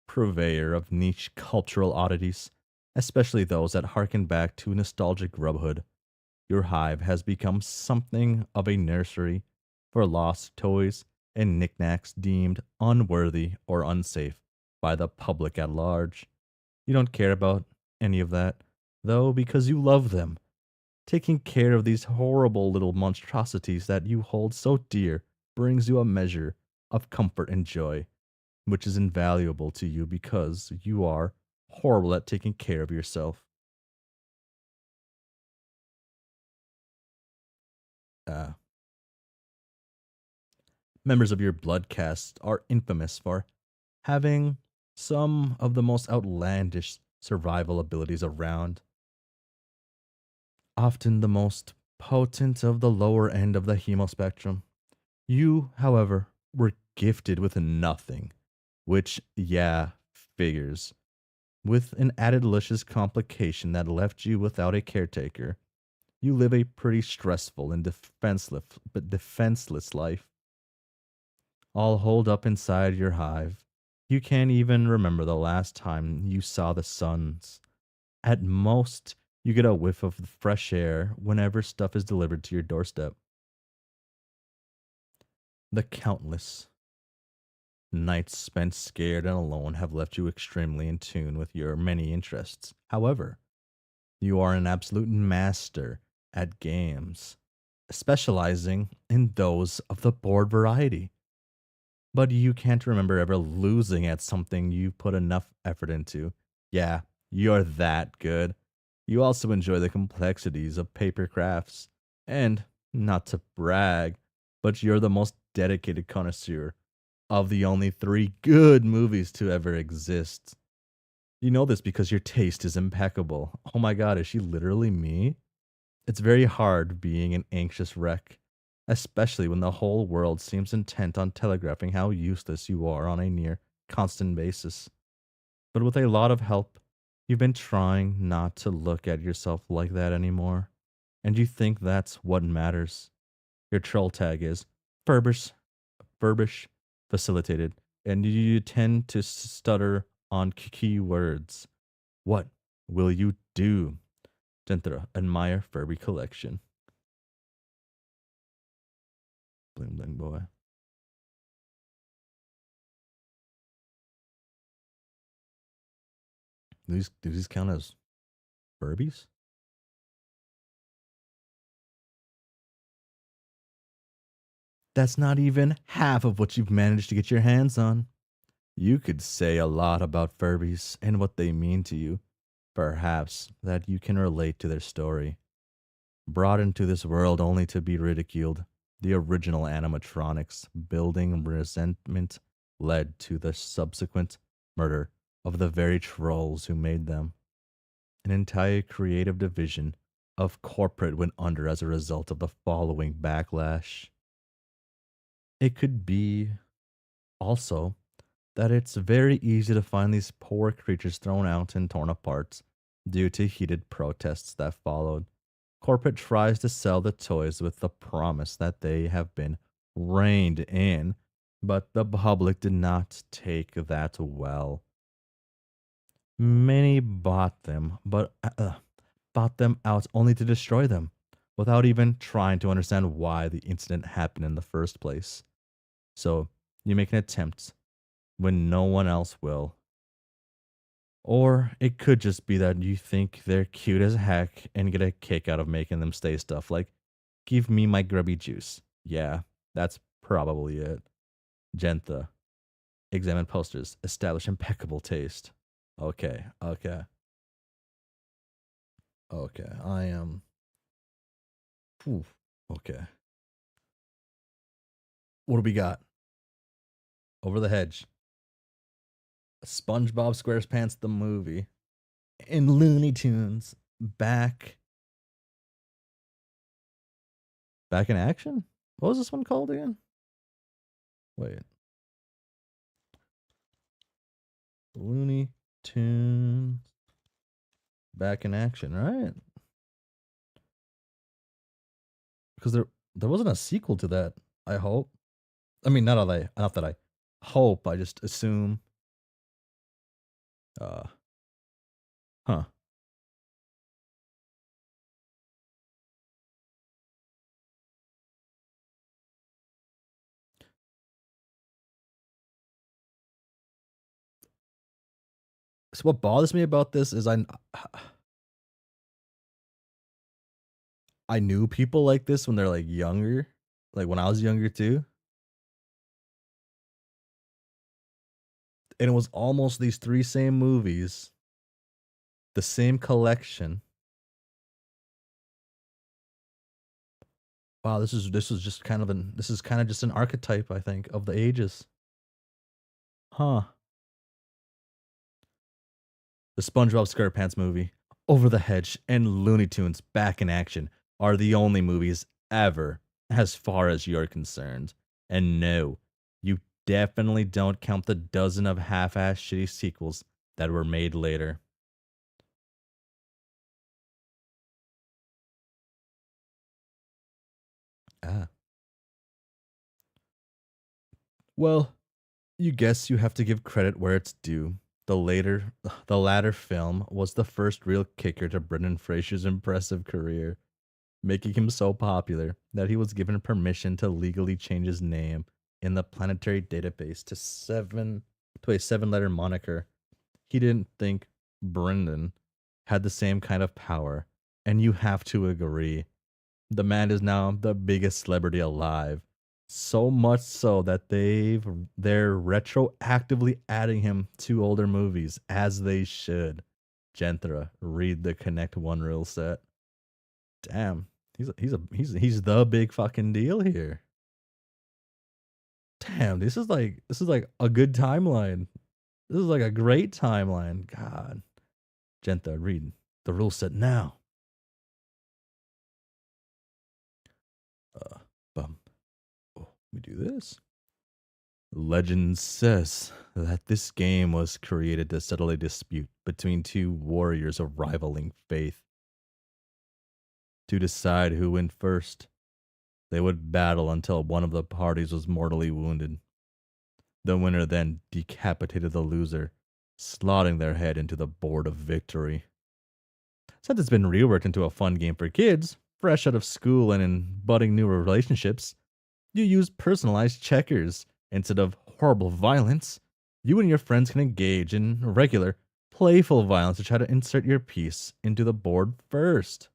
purveyor of niche cultural oddities, especially those that harken back to nostalgic grubhood. Your hive has become something of a nursery for lost toys and knickknacks deemed unworthy or unsafe by the public at large. You don't care about any of that, though, because you love them. Taking care of these horrible little monstrosities that you hold so dear brings you a measure of comfort and joy, which is invaluable to you because you are horrible at taking care of yourself. Uh, Members of your blood caste are infamous for having some of the most outlandish survival abilities around, often the most potent of the lower end of the hemo spectrum. You, however, were gifted with nothing, which, yeah, figures, with an added delicious complication that left you without a caretaker. You live a pretty stressful and defenseless life, all holed up inside your hive. You can't even remember the last time you saw the suns. At most, you get a whiff of the fresh air whenever stuff is delivered to your doorstep. The countless nights spent scared and alone have left you extremely in tune with your many interests. However, you are an absolute master at games, specializing in those of the board variety. But you can't remember ever losing at something you put enough effort into. Yeah, you're that good. You also enjoy the complexities of paper crafts. And, not to brag, but you're the most dedicated connoisseur of the only three good movies to ever exist. You know this because your taste is impeccable. Oh my god, is she literally me? It's very hard being an anxious wreck, especially when the whole world seems intent on telegraphing how useless you are on a near constant basis. But with a lot of help, you've been trying not to look at yourself like that anymore. And you think that's what matters. Your troll tag is Furbish, Furbish facilitated, and you tend to stutter on key words. What will you do? Genthra, admire Furby collection. Bling bling boy. Do these count as Furbies? That's not even half of what you've managed to get your hands on. You could say a lot about Furbies and what they mean to you. Perhaps that you can relate to their story. Brought into this world only to be ridiculed, the original animatronics building resentment led to the subsequent murder of the very trolls who made them. An entire creative division of corporate went under as a result of the following backlash. It could be also that it's very easy to find these poor creatures thrown out and torn apart due to heated protests that followed. Corporate tries to sell the toys with the promise that they have been reined in, but the public did not take that well. Many bought them, but bought them out only to destroy them, without even trying to understand why the incident happened in the first place. So you make an attempt when no one else will. Or it could just be that you think they're cute as heck and get a kick out of making them say stuff like, give me my grubby juice. Yeah, that's probably it. Gentha. Examine posters. Establish impeccable taste. Okay, okay, okay. I am. Whew, okay. What do we got? Over the Hedge. SpongeBob SquarePants the movie. And Looney Tunes. Back in action? What was this one called again? Wait. Looney Tunes back in action, right? Because there wasn't a sequel to that. I hope. I mean, not that I hope. I just assume. Uh, huh. So what bothers me about this is I knew people like this when they're like younger, like when I was younger too, and it was almost these three same movies, the same collection. Wow, this is just kind of this is kind of just an archetype, I think, of the ages. Huh. The SpongeBob SquarePants movie, Over the Hedge, and Looney Tunes Back in Action are the only movies ever, as far as you're concerned. And no, you definitely don't count the dozen of half-assed shitty sequels that were made later. Ah. Well, you guess you have to give credit where it's due. The latter film was the first real kicker to Brendan Fraser's impressive career, making him so popular that he was given permission to legally change his name in the planetary database to a seven-letter moniker. He didn't think Brendan had the same kind of power, and you have to agree. The man is now the biggest celebrity alive. So much so that they're retroactively adding him to older movies, as they should. Genthra, read the Connect One rule set. Damn, he's the big fucking deal here. Damn, this is like a good timeline. This is like a great timeline. God, Gentha, read the rule set now. Uh, bum. Oh, we do this. Legend says that this game was created to settle a dispute between two warriors of rivaling faith. To decide who went first, they would battle until one of the parties was mortally wounded. The winner then decapitated the loser, slotting their head into the board of victory. Since it's been reworked into a fun game for kids, fresh out of school and in budding new relationships, you use personalized checkers instead of horrible violence. You and your friends can engage in regular, playful violence to try to insert your piece into the board first.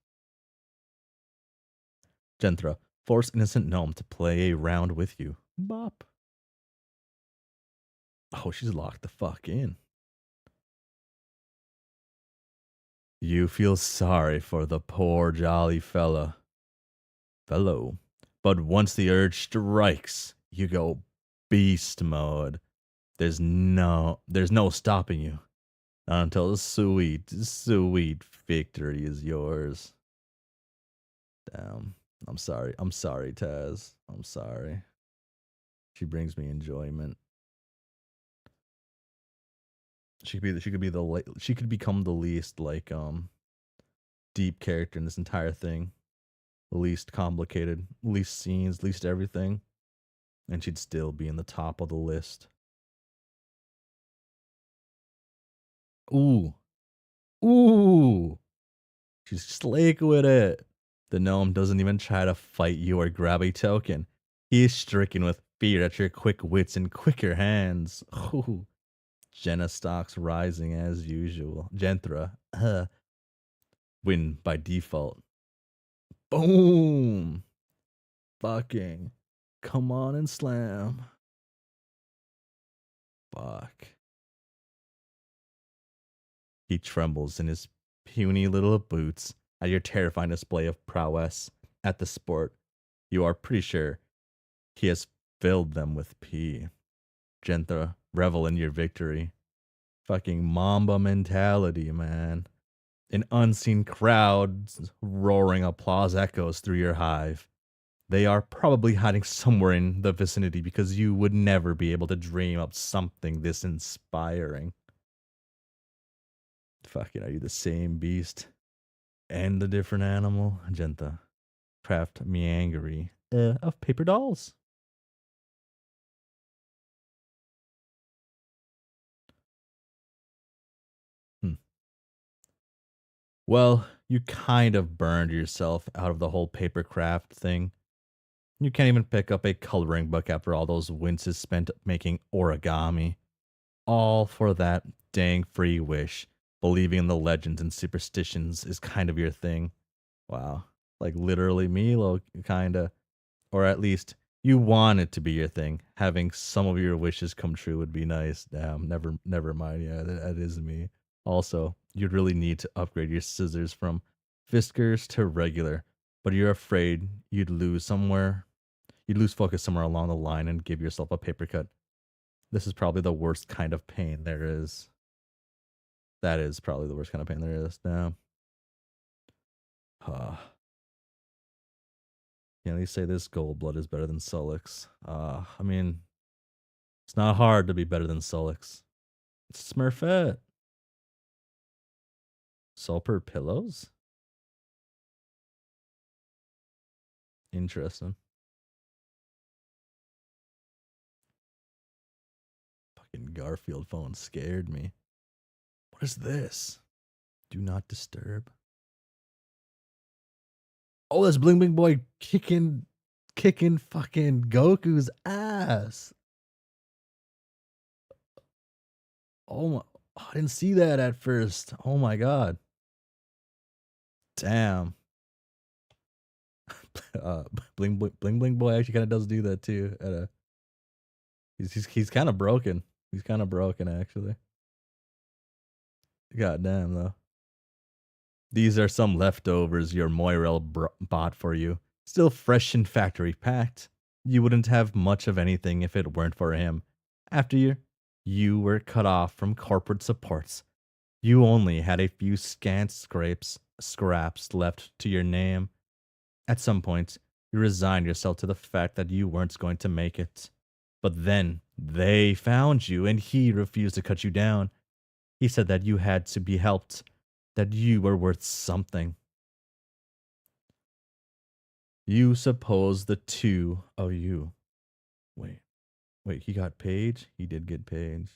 Genthra, force innocent gnome to play a round with you. Bop. Oh, she's locked the fuck in. You feel sorry for the poor jolly fellow. But once the urge strikes, you go beast mode. There's no stopping you. Not until the sweet victory is yours. Damn. I'm sorry, Taz. I'm sorry. She brings me enjoyment. She could become the least like deep character in this entire thing. The least complicated, least scenes, least everything. And she'd still be in the top of the list. Ooh. Ooh. She's slick with it. The gnome doesn't even try to fight you or grab a token. He is stricken with fear at your quick wits and quicker hands. Ooh. Jenna stocks rising as usual. Genthra, win by default. Boom. Fucking. Come on and slam. Fuck. He trembles in his puny little boots at your terrifying display of prowess at the sport. You are pretty sure he has filled them with pee. Genthra, revel in your victory. Fucking Mamba mentality, man. An unseen crowd roaring applause echoes through your hive. They are probably hiding somewhere in the vicinity because you would never be able to dream up something this inspiring. Fucking, are you the same beast? And the different animal? Genta. Craft meangery of paper dolls. Hmm. Well, you kind of burned yourself out of the whole paper craft thing. You can't even pick up a coloring book after all those winces spent making origami. All for that dang free wish. Believing in the legends and superstitions is kind of your thing. Wow. Like literally Milo, kinda. Or at least you want it to be your thing. Having some of your wishes come true would be nice. Damn, never mind. Yeah, that is me. Also, you'd really need to upgrade your scissors from Fiskars to regular, but you're afraid you'd lose somewhere. You'd lose focus somewhere along the line and give yourself a paper cut. This is probably the worst kind of pain there is. That is probably the worst kind of pain there is. Damn. Can at least say this gold blood is better than Solix. I mean, it's not hard to be better than Solix. It's Smurfette. Sulper pillows? Interesting. Fucking Garfield phone scared me. What is this? Do not disturb. Oh, that's Bling Bling Boy kicking fucking Goku's ass. Oh my, I didn't see that at first. Oh my god. Damn. uh, Bling Bling Boy actually kind of does do that too. He's kind of broken. He's kind of broken actually. God damn though. These are some leftovers your Moirel bought for you. Still fresh and factory packed. You wouldn't have much of anything if it weren't for him. After you were cut off from corporate supports. You only had a few scant scraps left to your name. At some point, you resigned yourself to the fact that you weren't going to make it. But then they found you and he refused to cut you down. He said that you had to be helped, that you were worth something. You suppose the two of you. Wait, he got Paige? He did get Paige.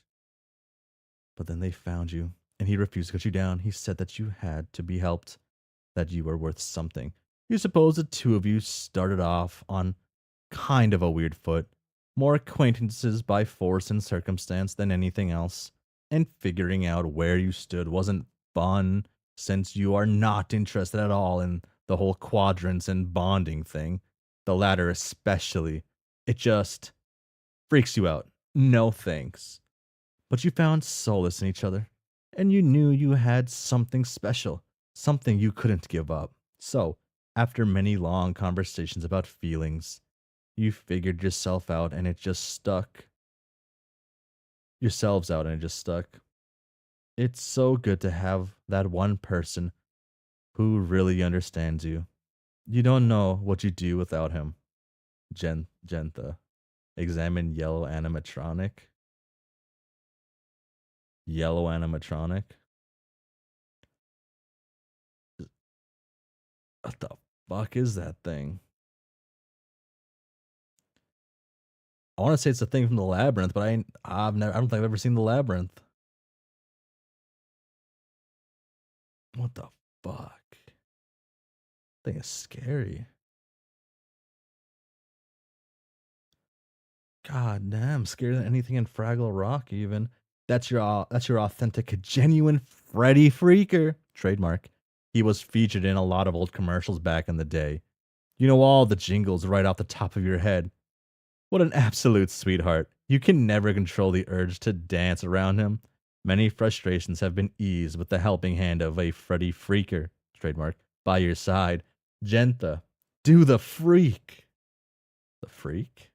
But then they found you and he refused to cut you down. He said that you had to be helped, that you were worth something. You suppose the two of you started off on kind of a weird foot, more acquaintances by force and circumstance than anything else, and figuring out where you stood wasn't fun since you are not interested at all in the whole quadrants and bonding thing, the latter especially. It just freaks you out. No thanks. But you found solace in each other, and you knew you had something special, something you couldn't give up. So, after many long conversations about feelings, you figured yourself out and it just stuck. Yourselves out and it just stuck. It's so good to have that one person who really understands you. You don't know what you do without him. Gentha. Examine yellow animatronic. Yellow animatronic. What the fuck is that thing? I want to say it's a thing from the labyrinth, but I don't think I've ever seen the labyrinth. What the fuck? Thing is scary. God damn, scarier than anything in Fraggle Rock. Even that's your authentic, genuine Freddy Freaker trademark. He was featured in a lot of old commercials back in the day. You know all the jingles right off the top of your head. What an absolute sweetheart. You can never control the urge to dance around him. Many frustrations have been eased with the helping hand of a Freddy Freaker trademark by your side. Genta, do the freak. The freak?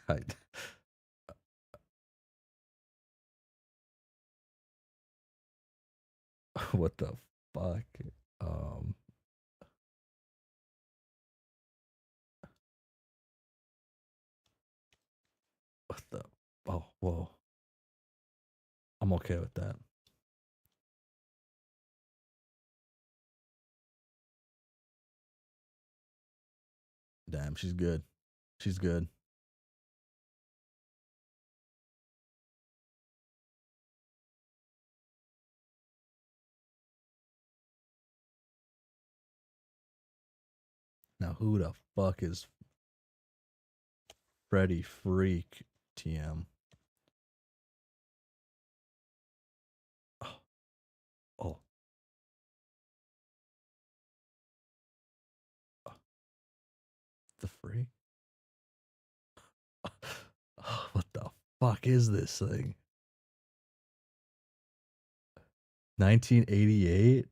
I, what the fuck? Um, what the? Oh, whoa. I'm okay with that. Damn, she's good. She's good. Now, who the fuck is Freddy Freak TM? Oh, oh, oh, the freak? Oh, what the fuck is this thing? 1988?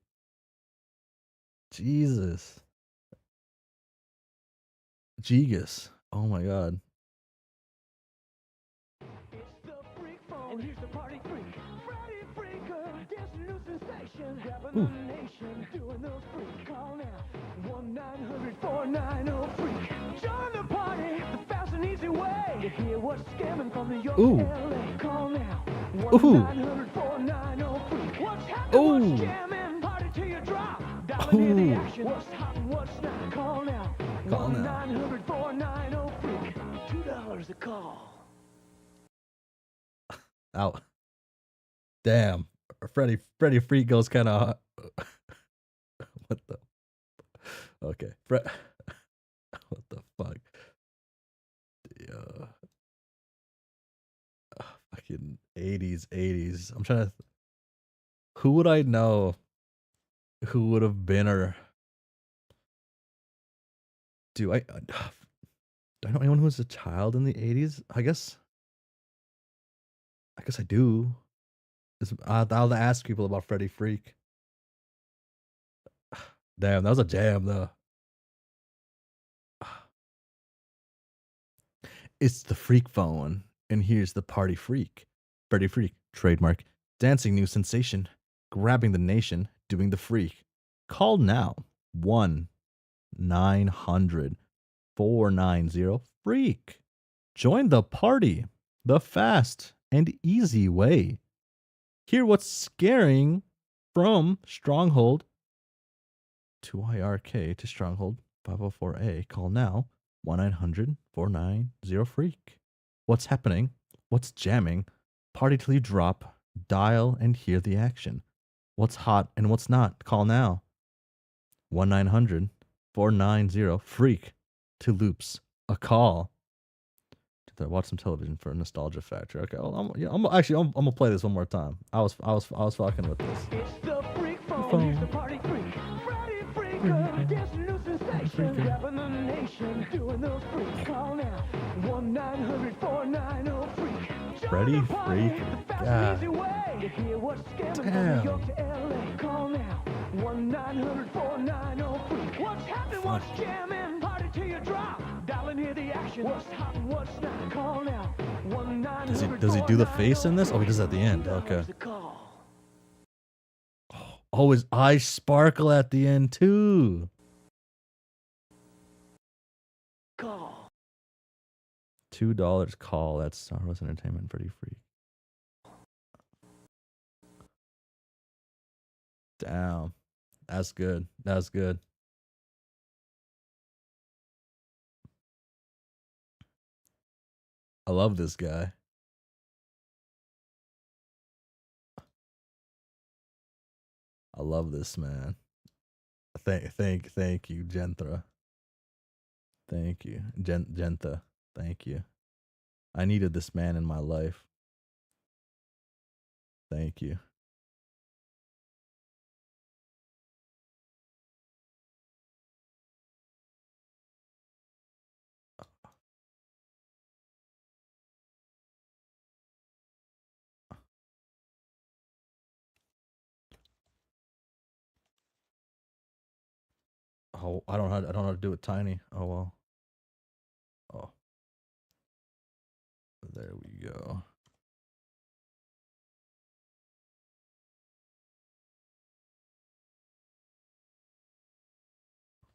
Jesus. Gigas. Oh my god. It's the freak phone, and here's the party freak. Freddy Freaker, dancing new sensation, grabbing the nation, doing the freak. Call now, 1-900-490-FREAK. Join the party, the fast and easy way to hear what's scamming from New York to LA. Call now, 1-900-490-FREAK. What's happening, what's jamming, party till you drop. Dialing in the action, what's hot and what's not. Call now, 1-900-490-FREAK. $2 a call. Out. Damn. Freddy Freak goes kind of. What the? Okay. What the fuck? The fucking 80s. I'm trying to. Who would I know? Who would have been or? Do I know anyone who was a child in the 80s? I guess I do. I'll ask people about Freddy Freak. Damn, that was a jam though. It's the freak phone, and here's the party freak. Freddy Freak, trademark. Dancing new sensation. Grabbing the nation, doing the freak. Call now. 1-900-490-FREAK. Join the party the fast and easy way. Hear what's scaring from Stronghold to IRK to Stronghold 504A. Call now 1-900-490-FREAK. What's happening? What's jamming? Party till you drop. Dial and hear the action. What's hot and what's not? Call now 1-900-490-FREAK to loops. A call. To watch some television for a nostalgia factor. Okay, well, I'm gonna play this one more time. I was fucking with this. It's the freak phone. Here's the party freak. Freddy Freaker, dancing new sensation, grabbing the nation, doing the freak. Call now, 1-900-490-FREAK. Freddy Freaker. The fast God. and easy way to hear what's scamming from Damn. New York to LA. Call now, 1-900-490-FREAK. What's happening? What's jamming? Party till you drop. Dial and hear the action. What's hot and what's not? Call now, 1-900-490-FREAK. Does he do the face in this? Oh, he does at the end. Okay. Oh, his eyes sparkle at the end too. Call. $2 call. That's Star Wars Entertainment. Pretty free. Damn. That's good. That's good. I love this guy. I love this man. Thank you, Genthra. Thank you, Gentha. Thank you. I needed this man in my life. Thank you. Oh, I don't know how to do it tiny. Oh well. Oh. There we go.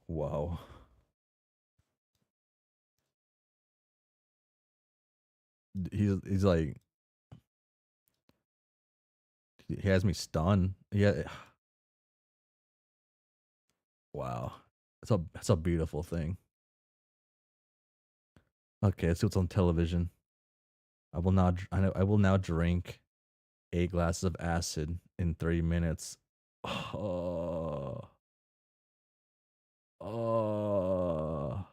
Wow. He's like, he has me stunned. Yeah. Wow. That's a beautiful thing. Okay, let's see what's on television. I will now drink 8 glasses of acid in 3 minutes. Oh. Oh.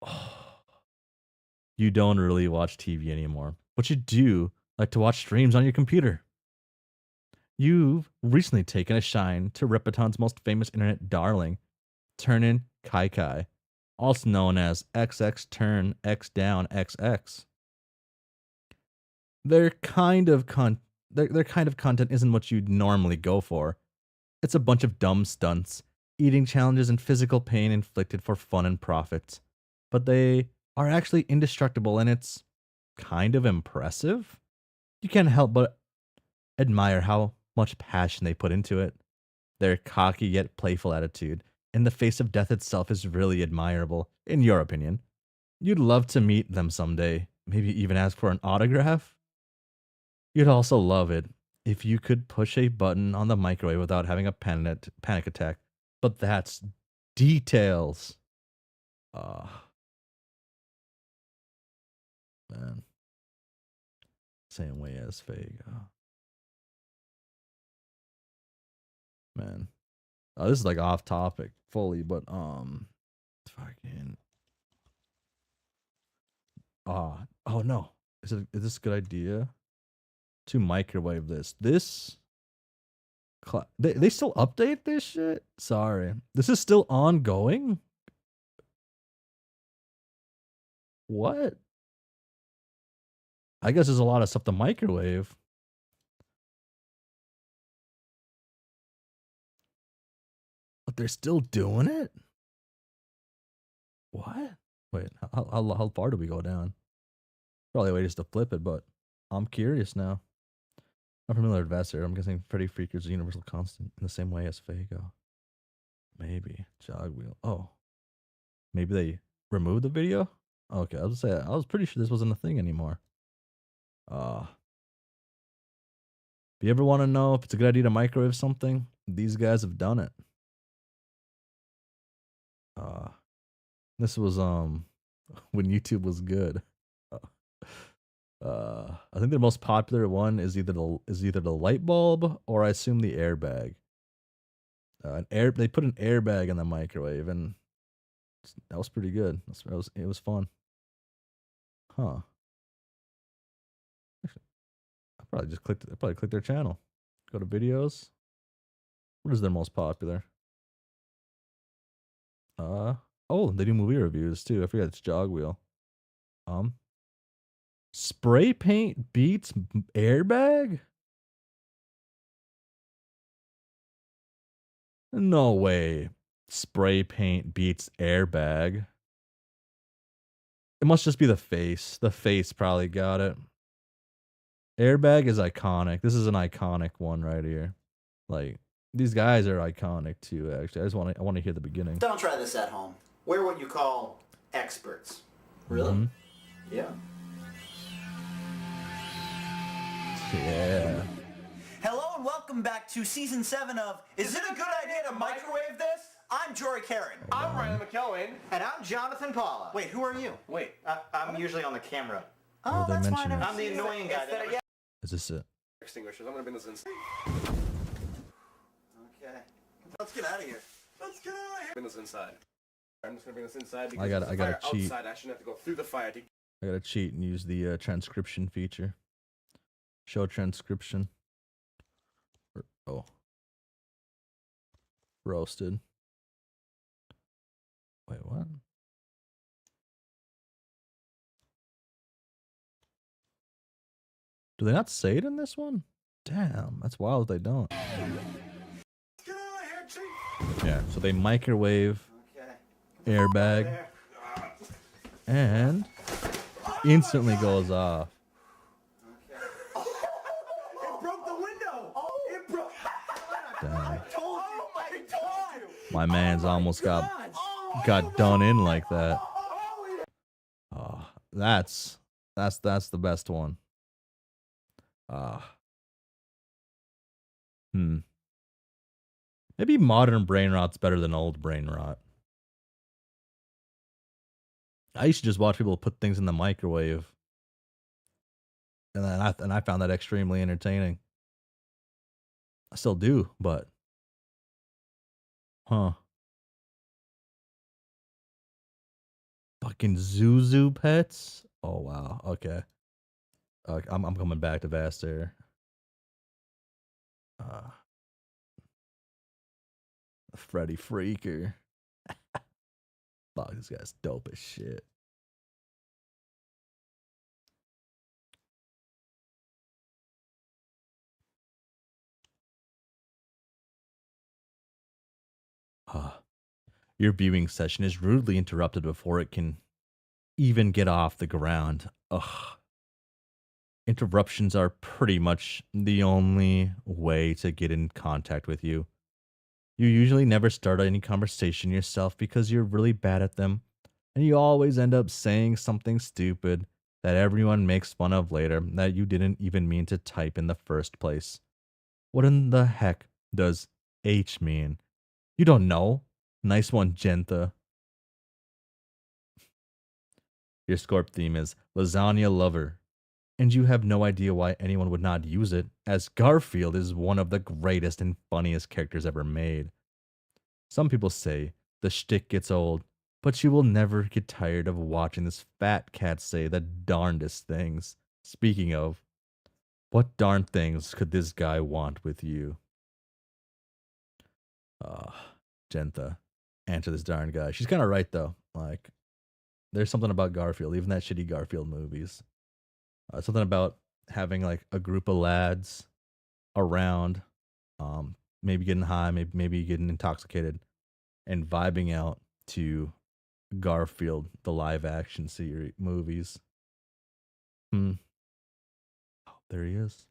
Oh. You don't really watch TV anymore, but you do like to watch streams on your computer. You've recently taken a shine to Repeton's most famous internet darling, Turnin' Kai Kai, also known as XX Turn X Down XX. Their kind of content isn't what you'd normally go for. It's a bunch of dumb stunts, eating challenges, and physical pain inflicted for fun and profit. But they are actually indestructible, and it's kind of impressive. You can't help but admire how much passion they put into it. Their cocky yet playful attitude in the face of death itself is really admirable, in your opinion. You'd love to meet them someday, maybe even ask for an autograph. You'd also love it if you could push a button on the microwave without having a panic attack. But that's details. Man. Same way as Vega. Man. This is like off topic fully, but fucking oh no. Is this a good idea? To microwave this. They still update this shit? Sorry. This is still ongoing? What? I guess there's a lot of stuff to microwave. But they're still doing it? What? Wait, how far do we go down? Probably a way just to flip it, but I'm curious now. I'm familiar with Vassar. I'm guessing Freddy Freaker is a universal constant in the same way as Fago. Maybe. Jog wheel. Oh. Maybe they removed the video? Okay, I was say I was pretty sure this wasn't a thing anymore. If you ever want to know if it's a good idea to microwave something, these guys have done it. This was when YouTube was good. I think the most popular one is either the light bulb or I assume the airbag. They put an airbag in the microwave and that was pretty good. It was fun. Huh. Actually, I probably clicked their channel. Go to videos. What is their most popular? Oh, they do movie reviews too. I forget it's Jog Wheel. Spray paint beats airbag? No way. Spray paint beats airbag. It must just be the face. The face probably got it. Airbag is iconic. This is an iconic one right here. Like, these guys are iconic too, actually. I want to hear the beginning. Don't try this at home. We're what you call experts. Really? Mm-hmm. Yeah. Yeah. Hello and welcome back to season 7 of Is It a Good Idea to Microwave This? I'm Jory Karen. I'm Riley McKellen. And I'm Jonathan Paula. Wait, who are you? Wait. I'm usually on the camera. Oh, they that's why I mention never it. I'm the annoying guy. That Is this it? Extinguishers. I'm gonna bring this inside. Okay. Let's get out of here. Let's get out of here. Bring this inside. I'm just gonna bring this inside because I gotta there's a fire cheat. outside. I shouldn't have to go through the fire to. I gotta cheat and use the transcription feature. Show transcription. Oh. Roasted. Wait, what? Do they not say it in this one? Damn, that's wild if they don't. Get out of here, Chief. Yeah, so they microwave, Okay. airbag, There. and instantly goes off. Okay. It broke the window. It broke. Damn. I told you. Oh my God. My man's almost got done in like that. Oh, that's the best one. Maybe modern brain rot's better than old brain rot. I used to just watch people put things in the microwave, and I found that extremely entertaining. I still do, but fucking Zuzu pets. Oh wow. Okay. I'm coming back to Vast Air. Freddy Freaker. Fuck, this guy's dope as shit. Your viewing session is rudely interrupted before it can even get off the ground. Ugh. Interruptions are pretty much the only way to get in contact with you. You usually never start any conversation yourself because you're really bad at them, and you always end up saying something stupid that everyone makes fun of later that you didn't even mean to type in the first place. What in the heck does H mean? You don't know. Nice one, Genta. Your Scorp theme is Lasagna Lover, and you have no idea why anyone would not use it, as Garfield is one of the greatest and funniest characters ever made. Some people say the shtick gets old, but you will never get tired of watching this fat cat say the darndest things. Speaking of, what darn things could this guy want with you? Genta. Answer this darn guy. She's kind of right, though. Like, there's something about Garfield, even that shitty Garfield movies. Something about having, like, a group of lads around, maybe getting high, maybe getting intoxicated, and vibing out to Garfield, the live-action series movies. Oh, there he is.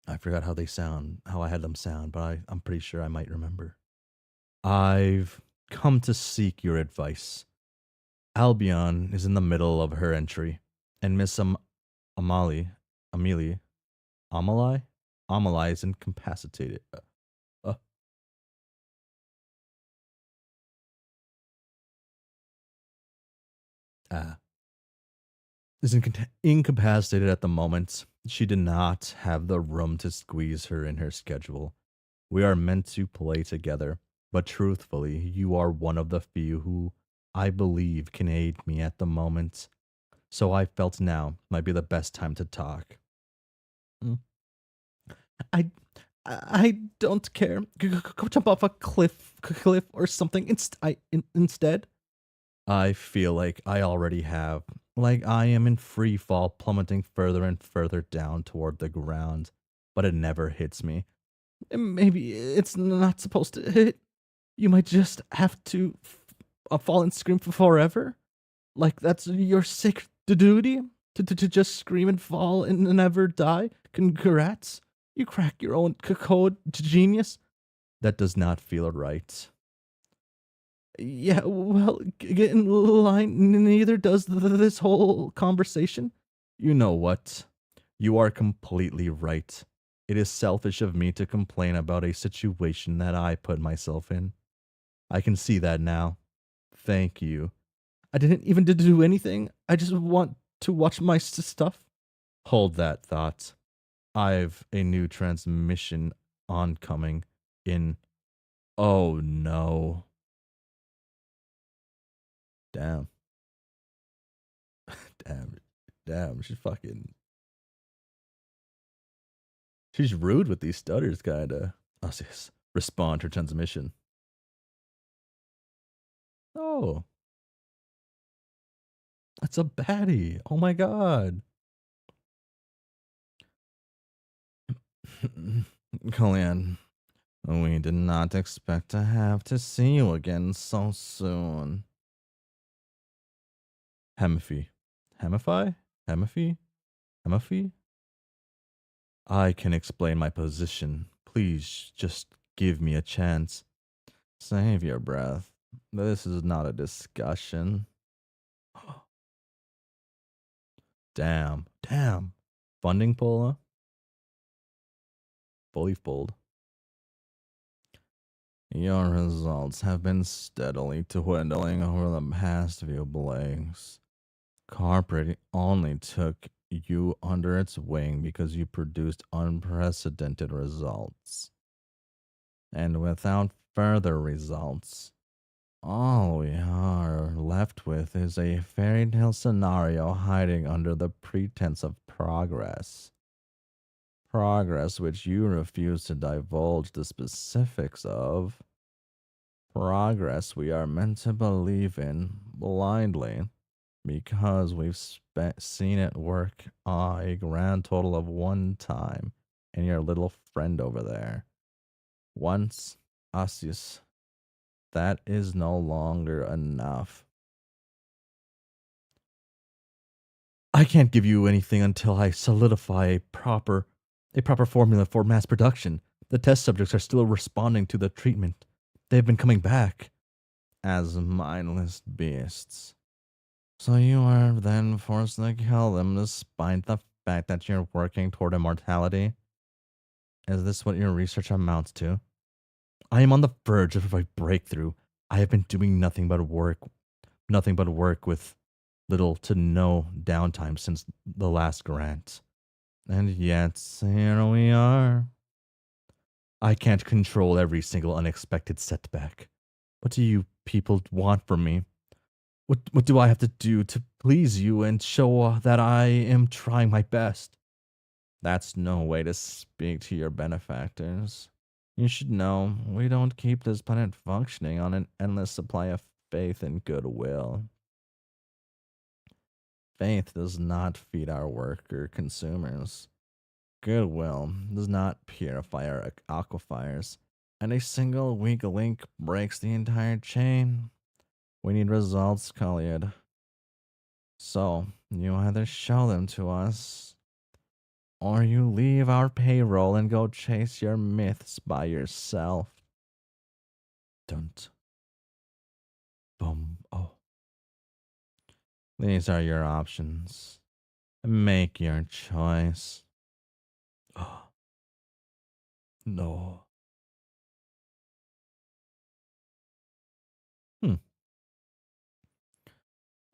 I forgot how they sound, how I had them sound, but I'm pretty sure I might remember. I've come to seek your advice. Albion is in the middle of her entry, and Miss Amelie is incapacitated. Is incapacitated at the moment. She did not have the room to squeeze her in her schedule. We are meant to play together, but truthfully, you are one of the few who I believe can aid me at the moment. So I felt now might be the best time to talk. I don't care. Go jump off a cliff or something. Instead, I feel like I already have. Like I am in free fall, plummeting further and further down toward the ground, but it never hits me. Maybe it's not supposed to hit. You might just have to fall and scream for forever. Like that's your sick duty to just scream and fall and never die. Congrats, you crack your own code, genius. That does not feel right. Yeah, well, get in line. Neither does this whole conversation. You know what? You are completely right. It is selfish of me to complain about a situation that I put myself in. I can see that now. Thank you. I didn't even do anything. I just want to watch my stuff. Hold that thought. I've a new transmission oncoming in. Oh no. Damn. Damn. Damn. She's rude with these stutters, kinda. Oh, yes. Respond to transmission. Oh. That's a baddie. Oh my god. Colleen, we did not expect to have to see you again so soon. Hemify. Hemify? Hemify? Hemify? I can explain my position. Please just give me a chance. Save your breath. This is not a discussion. Damn. Damn. Funding Pola? Fully fold. Your results have been steadily dwindling over the past few blanks. Corporate only took you under its wing because you produced unprecedented results. And without further results, all we are left with is a fairy tale scenario hiding under the pretense of progress. Progress which you refuse to divulge the specifics of. Progress we are meant to believe in blindly because we've seen it work a grand total of one time in your little friend over there. Once, Asius, that is no longer enough. I can't give you anything until I solidify a proper formula for mass production. The test subjects are still responding to the treatment. They've been coming back as mindless beasts. So you are then forced to kill them despite the fact that you're working toward immortality? Is this what your research amounts to? I am on the verge of a breakthrough. I have been doing nothing but work with little to no downtime since the last grant. And yet, here we are. I can't control every single unexpected setback. What do you people want from me? What do I have to do to please you and show that I am trying my best? That's no way to speak to your benefactors. You should know we don't keep this planet functioning on an endless supply of faith and goodwill. Faith does not feed our worker consumers. Goodwill does not purify our aquifers. And a single weak link breaks the entire chain. We need results, Khalid. So, you either show them to us, or you leave our payroll and go chase your myths by yourself. Don't. Boom. Oh. These are your options. Make your choice. Oh. No.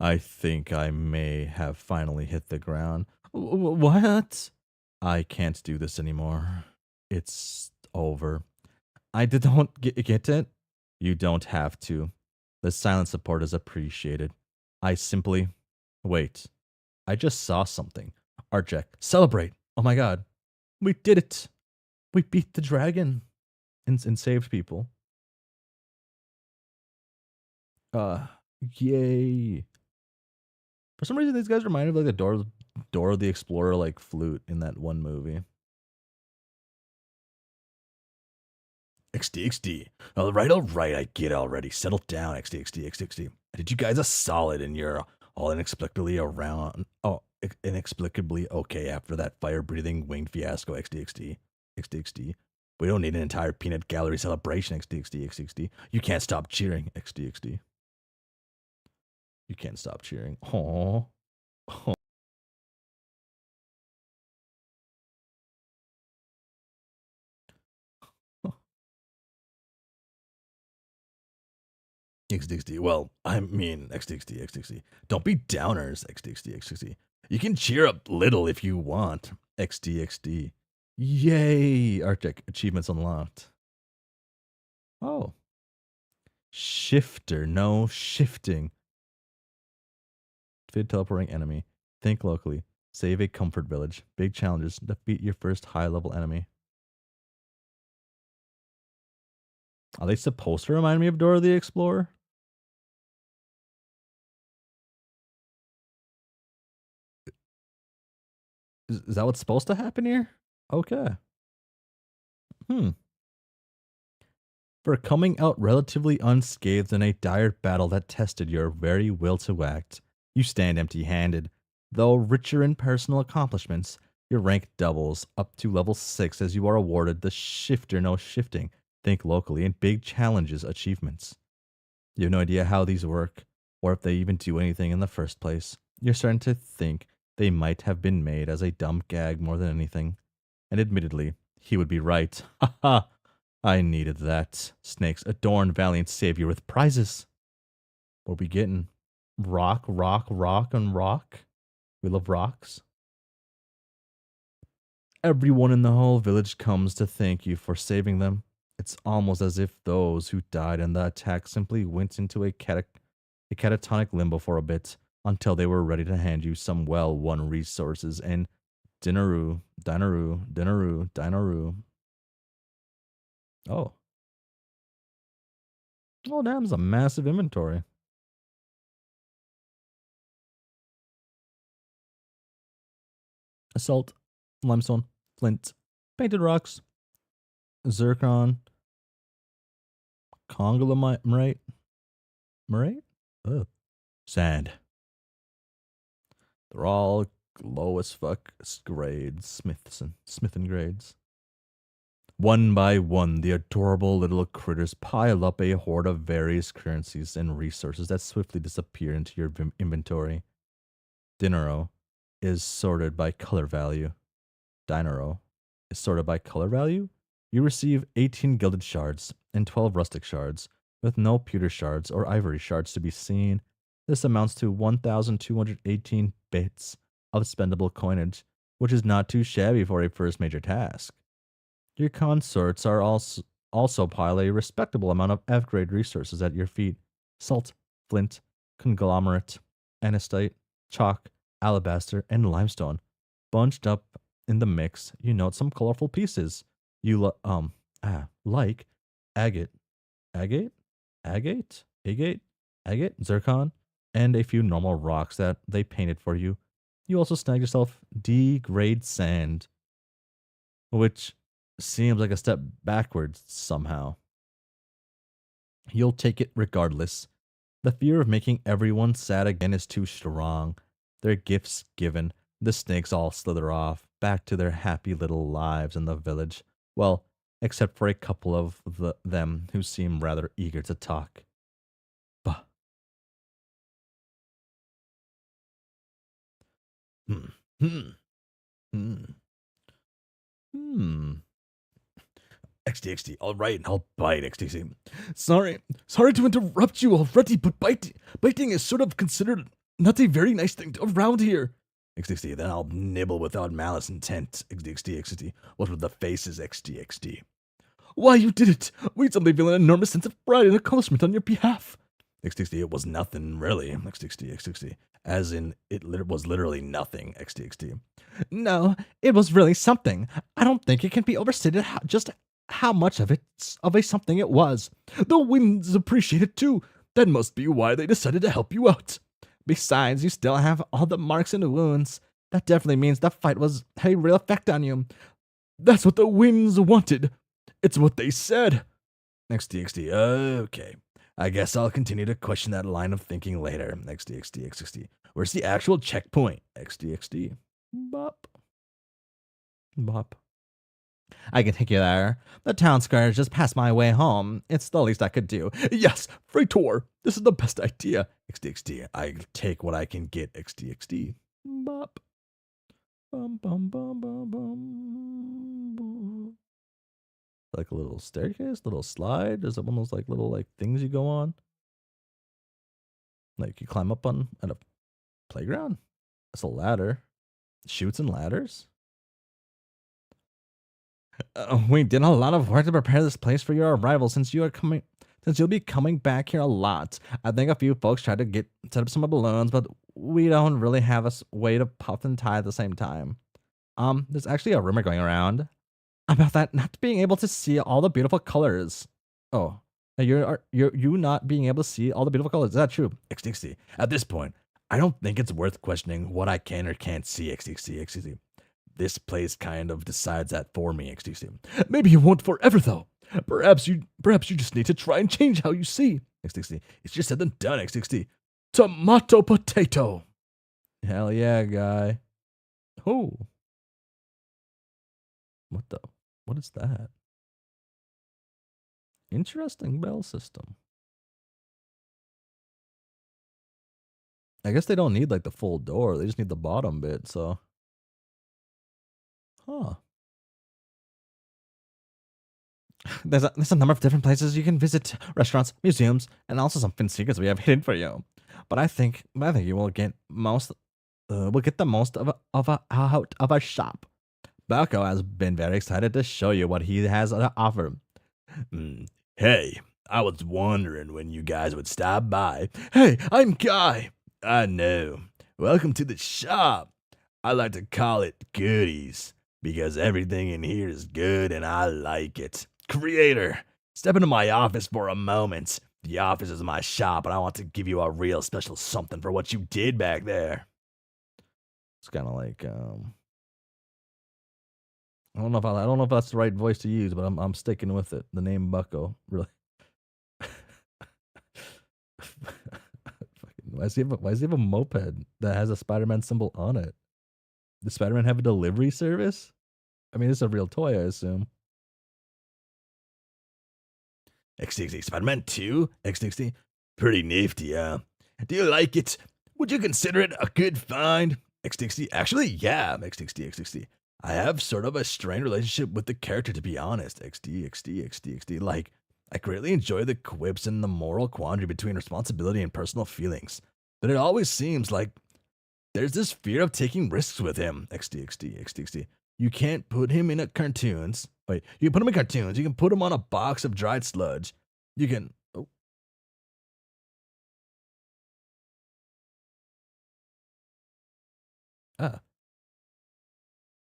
I think I may have finally hit the ground. What? I can't do this anymore. It's over. Don't get it? You don't have to. The silent support is appreciated. I simply. Wait. I just saw something. Artjack, celebrate! Oh my god. We did it! We beat the dragon and saved people. Uh, yay. For some reason, these guys remind me of like the Dora the Explorer like flute in that one movie. XD. All right, I get it already. Settle down, XD. I did you guys a solid and you're all inexplicably around. Oh, inexplicably okay after that fire breathing winged fiasco, XD. We don't need an entire peanut gallery celebration, XD. You can't stop cheering, XD. You can't stop cheering. Aww. XDXD. Well, I mean XDXD, XDXD. Don't be downers, XDXD, XDXD. You can cheer up little if you want, XDXD. Yay! Arctic achievements unlocked. Oh. Shifter, no shifting. Defeat teleporting enemy. Think locally. Save a comfort village. Big challenges. Defeat your first high level enemy. Are they supposed to remind me of Dora the Explorer? Is that what's supposed to happen here? Okay. For coming out relatively unscathed in a dire battle that tested your very will to act, you stand empty handed. Though richer in personal accomplishments, your rank doubles up to level 6 as you are awarded the Shifter No Shifting, Think Locally, and Big Challenges achievements. You have no idea how these work, or if they even do anything in the first place. You're starting to think they might have been made as a dumb gag more than anything. And admittedly, he would be right. Ha ha! I needed that. Snakes adorn valiant savior with prizes. What we getting? Rock, rock, rock, and rock? We love rocks. Everyone in the whole village comes to thank you for saving them. It's almost as if those who died in the attack simply went into a catatonic limbo for a bit until they were ready to hand you some well-won resources and dinaroo, dinaroo, dinaroo, dinaroo. Oh. Oh, damn, it's a massive inventory. Assault, limestone, flint, painted rocks, zircon, conglomerate, sand. They're all low as fuck grades, Smithin grades. One by one, the adorable little critters pile up a hoard of various currencies and resources that swiftly disappear into your inventory. Dinero is sorted by color value. Dinero is sorted by color value. You receive 18 gilded shards and 12 rustic shards, with no pewter shards or ivory shards to be seen. This amounts to 1,218 bits of spendable coinage, which is not too shabby for a first major task. Your consorts are also pile a respectable amount of F-grade resources at your feet. Salt, flint, conglomerate, anestite, chalk, alabaster, and limestone. Bunched up in the mix, you note some colorful pieces. You like agate, agate, zircon, and a few normal rocks that they painted for you. You also snag yourself D-grade sand, which seems like a step backwards somehow. You'll take it regardless. The fear of making everyone sad again is too strong. Their gifts given, the snakes all slither off, back to their happy little lives in the village. Well, except for a couple of them who seem rather eager to talk. Bah. Hmm. Hmm. Hmm. Hmm. XD, all right, I'll bite, XD. Sorry to interrupt you already, but biting is sort of considered not a very nice thing around here. XD, then I'll nibble without malice intent. XD. What with the faces, XD? Why, you did it! We suddenly feel an enormous sense of pride and accomplishment on your behalf. XD, it was nothing, really. XD. As in, was literally nothing, XD. No, it was really something. I don't think it can be overstated just how much of a something it was. The winds appreciate it too. That must be why they decided to help you out. Besides, you still have all the marks and wounds. That definitely means the fight had a real effect on you. That's what the winds wanted. It's what they said. XD. Okay. I guess I'll continue to question that line of thinking later. XD. Where's the actual checkpoint? XD. Bop. I can take you there. The town square is just past my way home. It's the least I could do. Yes, free tour. This is the best idea. XD. I take what I can get. XD. Bop. Bum. Like a little staircase, little slide. Is it one of those like little things you go on? Like you climb up on at a playground? That's a ladder. Shoots and ladders? We did a lot of work to prepare this place for your arrival since you'll be coming back here a lot. I think a few folks tried to set up some balloons, but we don't really have a way to puff and tie at the same time. There's actually a rumor going around about that not being able to see all the beautiful colors. Oh, you not being able to see all the beautiful colors. Is that true? XDXD. At this point, I don't think it's worth questioning what I can or can't see. XDXD. This place kind of decides that for me. XDXD. Maybe you won't forever though. Perhaps you just need to try and change how you see. XDXD. It's just said than done. XDXD. Tomato potato. Hell yeah, guy. Oh. What is that? Interesting bell system. I guess they don't need like the full door. They just need the bottom bit, so. Huh. There's a number of different places you can visit, restaurants, museums, and also some fun secrets we have hidden for you. But I think you will get we'll get the most out of our shop. Balco has been very excited to show you what he has to offer. Hey, I was wondering when you guys would stop by. Hey, I'm Guy. I know. Welcome to the shop. I like to call it goodies because everything in here is good and I like it. Creator, step into my office for a moment. The office is my shop and I want to give you a real special something for what you did back there. It's kind of like I don't know if that's the right voice to use, but I'm sticking with it. The name Bucko, really. Why does he have a moped that has a Spider-Man symbol on it? Does Spider-Man have a delivery service? I mean, it's a real toy, I assume. XDXD, Spider-Man 2? XDXD? Pretty nifty, huh? Do you like it? Would you consider it a good find? XDXD, actually, yeah, XDXD. I have sort of a strained relationship with the character, to be honest. XD. Like, I greatly enjoy the quips and the moral quandary between responsibility and personal feelings. But it always seems like there's this fear of taking risks with him. XD. You can't put him in cartoons. Wait, you can put him in cartoons. You can put him on a box of dried sludge. You can. Oh.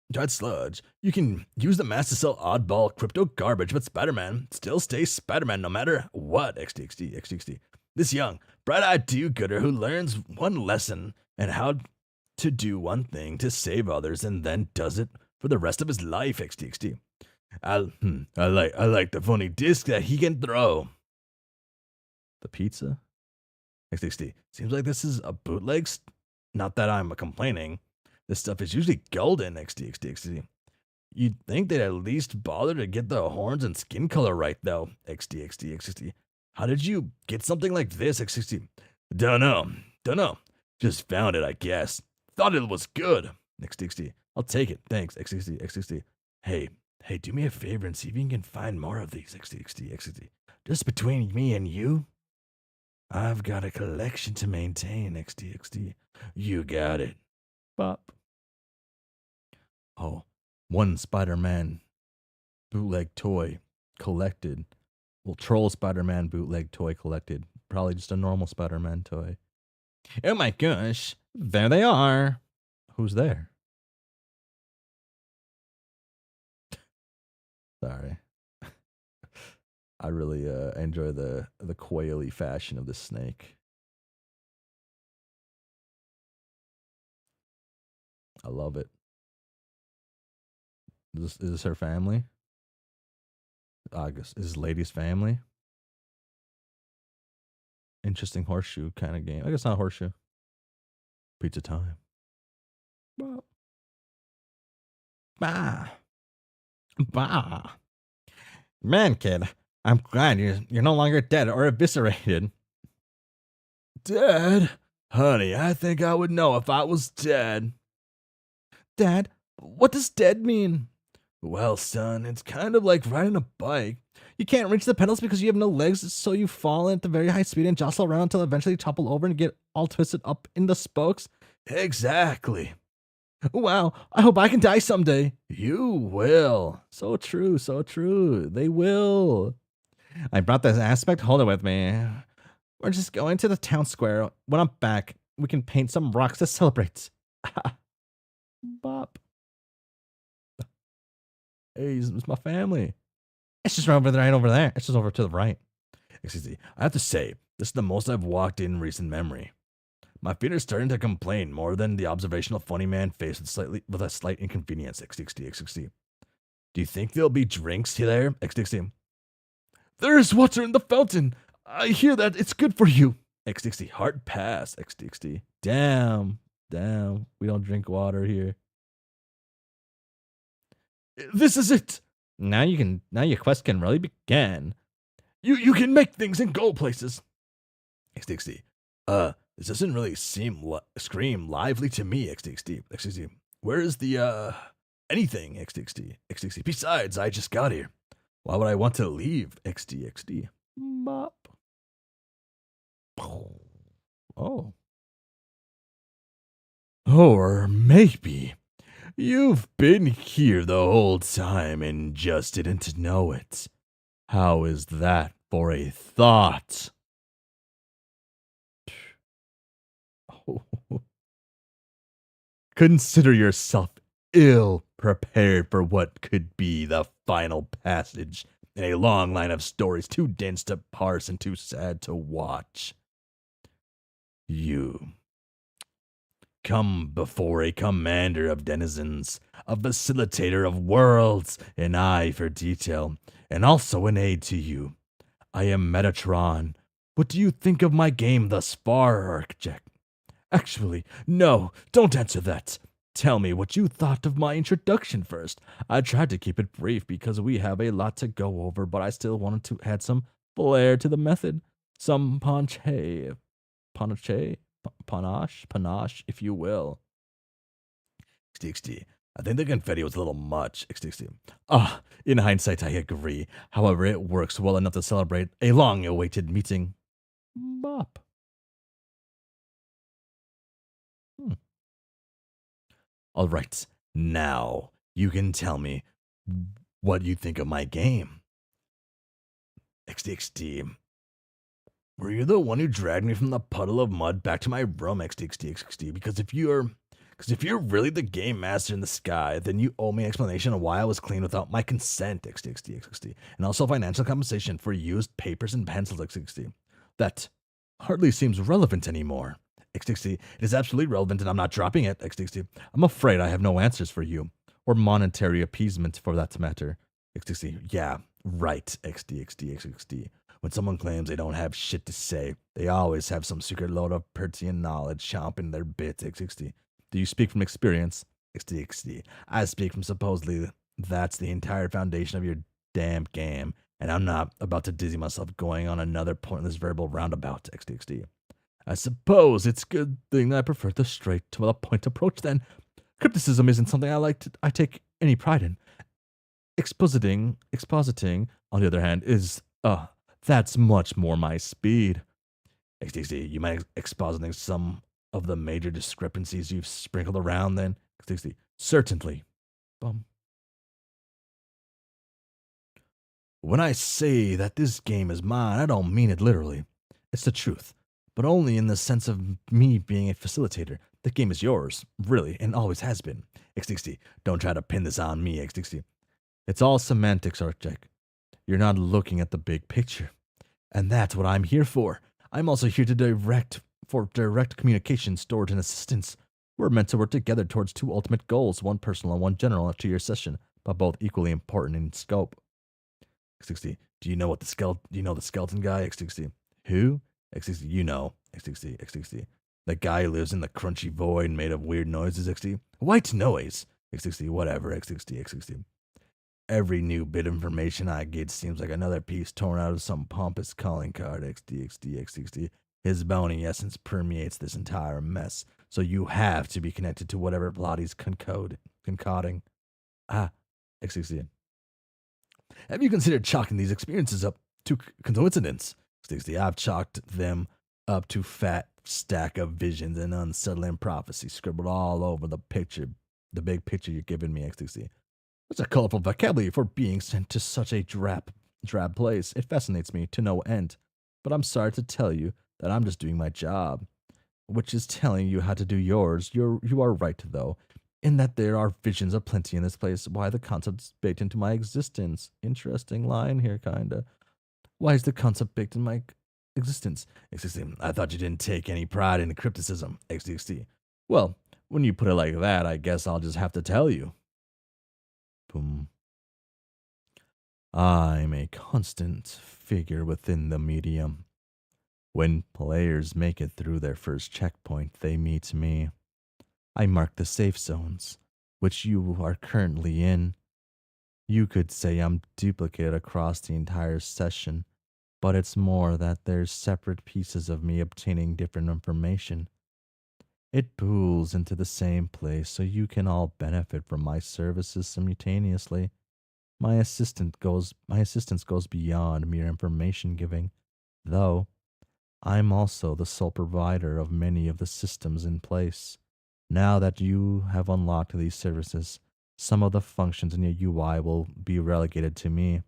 Dried sludge. You can use the mask to sell oddball crypto garbage, but Spider-Man still stays Spider-Man no matter what. XD. This young, bright-eyed do-gooder who learns one lesson and how to do one thing to save others and then does it for the rest of his life. XD. I like the funny disc that he can throw. The pizza? XD. Seems like this is a bootleg. Not that I'm complaining. This stuff is usually golden. XD. You'd think they'd at least bother to get the horns and skin color right, though. XD. How did you get something like this? XD. Dunno. Just found it, I guess. Thought it was good. XD. I'll take it. Thanks. XD. Hey, do me a favor and see if you can find more of these. XD. Just between me and you, I've got a collection to maintain. XD. You got it. Bop. Oh, one Spider-Man bootleg toy collected. Well, Troll Spider-Man bootleg toy collected. Probably just a normal Spider-Man toy. Oh my gosh, there they are. Who's there? Sorry. I really enjoy the quaily fashion of the snake. I love it. Is this her family? I guess is this lady's family? Interesting horseshoe kind of game. I guess not horseshoe. Pizza time. Bah. Man, kid, I'm glad you're no longer dead or eviscerated. Dead? Honey, I think I would know if I was dead. Dad, what does dead mean? Well, son, it's kind of like riding a bike. You can't reach the pedals because you have no legs, so you fall at a very high speed and jostle around until eventually you topple over and get all twisted up in the spokes. Exactly. Wow, I hope I can die someday. You will. So true, so true. They will. I brought this aspect holder with me. We're just going to the town square. When I'm back, we can paint some rocks to celebrate. Bop. Hey, it's my family. It's just right over there. It's just over to the right. Excuse me. I have to say, this is the most I've walked in recent memory. My feet are starting to complain more than the observational funny man faced with a slight inconvenience. XDXD. Do you think there'll be drinks there? XDXD. There is water in the fountain. I hear that it's good for you. XDXD. Hard pass. XDXD. Damn. We don't drink water here. This is it. Now your quest can really begin. You can make things and go places. XDXD. This doesn't really scream lively to me, XDXD. Where is the anything, XDXD? Besides, I just got here. Why would I want to leave, XDXD? Bop. Oh. Or maybe you've been here the whole time and just didn't know it. How is that for a thought? Consider yourself ill prepared for what could be the final passage in a long line of stories too dense to parse and too sad to watch. You come before a commander of denizens, a facilitator of worlds, an eye for detail, and also an aid to you. I am Metatron. What do you think of my game thus far, Architect? Actually, no, don't answer that. Tell me what you thought of my introduction first. I tried to keep it brief because we have a lot to go over, but I still wanted to add some flair to the method. Some panache, if you will. XDXD. I think the confetti was a little much, XDXD. In hindsight, I agree. However, it works well enough to celebrate a long-awaited meeting. Bop. All right, now you can tell me what you think of my game. XDXD. Were you the one who dragged me from the puddle of mud back to my room, XDXD? Because if you're really the game master in the sky, then you owe me an explanation on why I was clean without my consent, XDXD, and also financial compensation for used papers and pencils, XDXD. That hardly seems relevant anymore. XDXD, it is absolutely relevant and I'm not dropping it, XDXD. I'm afraid I have no answers for you, or monetary appeasement for that matter. XDXD, yeah, right, XDXD. When someone claims they don't have shit to say, they always have some secret load of pertinent knowledge chomping their bits, XDXD. Do you speak from experience? XDXD. I speak from supposedly that's the entire foundation of your damn game, and I'm not about to dizzy myself going on another pointless verbal roundabout, XDXD. I suppose it's a good thing that I prefer the straight to the point approach then. Crypticism isn't something I take any pride in. Expositing, on the other hand, is, that's much more my speed. XDXD, you mind expositing some of the major discrepancies you've sprinkled around then? XDXD, certainly. Bum. When I say that this game is mine, I don't mean it literally. It's the truth, but only in the sense of me being a facilitator. The game is yours, really, and always has been. XDXD, don't try to pin this on me, XDXD. It's all semantics, Architect. You're not looking at the big picture. And that's what I'm here for. I'm also here to direct communication, storage, and assistance. We're meant to work together towards two ultimate goals, one personal and one general, to your session, but both equally important in scope. XDXD, do you know the skeleton guy? XDXD, who? XDXD, you know. XDXD. The guy who lives in the crunchy void made of weird noises, XD. White noise. XDXD, whatever, XDXD. Every new bit of information I get seems like another piece torn out of some pompous calling card, XDXD. His bony essence permeates this entire mess, so you have to be connected to whatever plot he's concocting. XDC. Have you considered chalking these experiences up to coincidence? XDC. I've chalked them up to fat stack of visions and unsettling prophecy scribbled all over the picture, the big picture you're giving me, XDC. What's a colorful vocabulary for being sent to such a drab place? It fascinates me to no end. But I'm sorry to tell you that I'm just doing my job, which is telling you how to do yours. You are right, though, in that there are visions aplenty in this place. Why the concept's baked into my existence? Interesting line here, kinda. Why is the concept baked in my existence? XDC. I thought you didn't take any pride in crypticism. XDC. Well, when you put it like that, I guess I'll just have to tell you. Boom. I'm a constant figure within the medium. When players make it through their first checkpoint, they meet me. I mark the safe zones, which you are currently in. You could say I'm duplicated across the entire session, but it's more that there's separate pieces of me obtaining different information. It pools into the same place so you can all benefit from my services simultaneously. My assistance goes beyond mere information giving, though I'm also the sole provider of many of the systems in place. Now that you have unlocked these services, some of the functions in your UI will be relegated to me.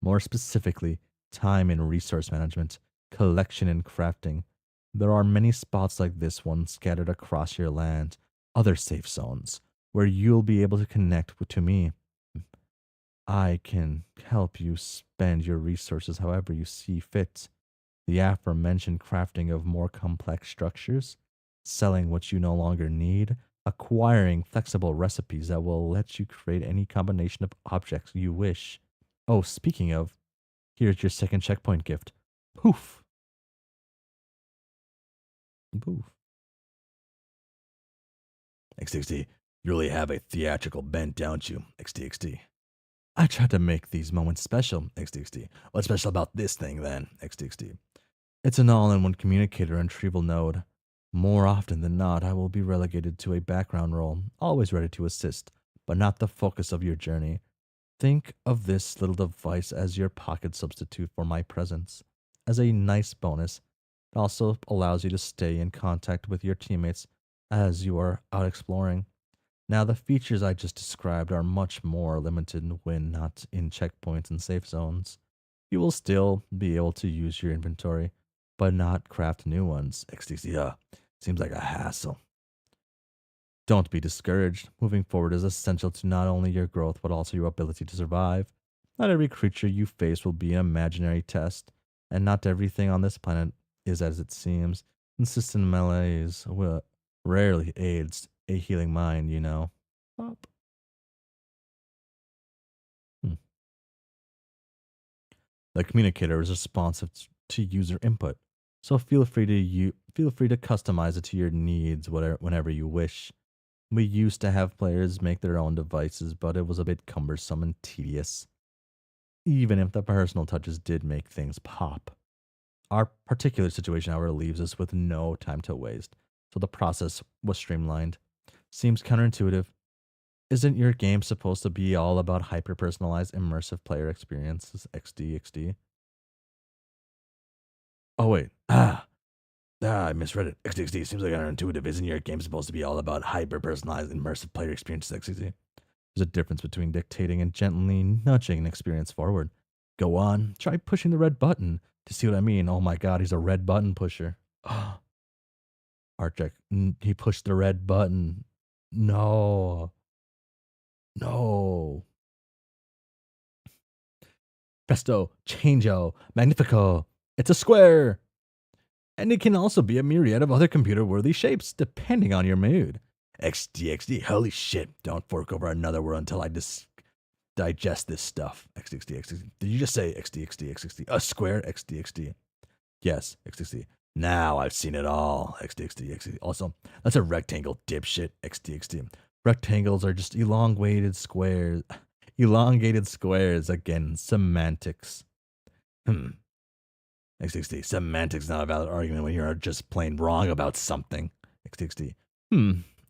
More specifically, time and resource management, collection and crafting. There are many spots like this one scattered across your land, other safe zones, where you'll be able to connect to me. I can help you spend your resources however you see fit. The aforementioned crafting of more complex structures, selling what you no longer need, acquiring flexible recipes that will let you create any combination of objects you wish. Oh, speaking of, here's your second checkpoint gift. Poof. Poof. XDXD, you really have a theatrical bent, don't you? XDXD. I try to make these moments special, XDXD. What's special about this thing, then, XDXD? It's an all-in-one communicator and retrieval node. More often than not, I will be relegated to a background role, always ready to assist, but not the focus of your journey. Think of this little device as your pocket substitute for my presence. As a nice bonus, it also allows you to stay in contact with your teammates as you are out exploring. Now, the features I just described are much more limited when not in checkpoints and safe zones. You will still be able to use your inventory, but not craft new ones. XDC, seems like a hassle. Don't be discouraged. Moving forward is essential to not only your growth, but also your ability to survive. Not every creature you face will be an imaginary test, and not everything on this planet is as it seems. Consistent malaise will rarely aids a healing mind, you know. Up. The communicator is responsive to user input, so feel free to customize it to your needs whenever you wish. We used to have players make their own devices, but it was a bit cumbersome and tedious, even if the personal touches did make things pop. Our particular situation, however, leaves us with no time to waste, so the process was streamlined. Seems counterintuitive. Isn't your game supposed to be all about hyper-personalized, immersive player experiences? XD. Oh, wait. I misread it. XD. Seems like counterintuitive. Isn't your game supposed to be all about hyper-personalized, immersive player experiences? XD. There's a difference between dictating and gently nudging an experience forward. Go on. Try pushing the red button to see what I mean. Oh my god, he's a red button pusher. Art check. He pushed the red button. No. Presto, changeo, magnifico. It's a square. And it can also be a myriad of other computer-worthy shapes, depending on your mood. XD. Holy shit. Don't fork over another word until I digest this stuff. XD. Did you just say XD? A square? XD. Yes, XD. Now I've seen it all. XD. Also, that's a rectangle, dipshit. XD. Rectangles are just elongated squares. Again, semantics. XD. Semantics not a valid argument when you're just plain wrong about something. XD.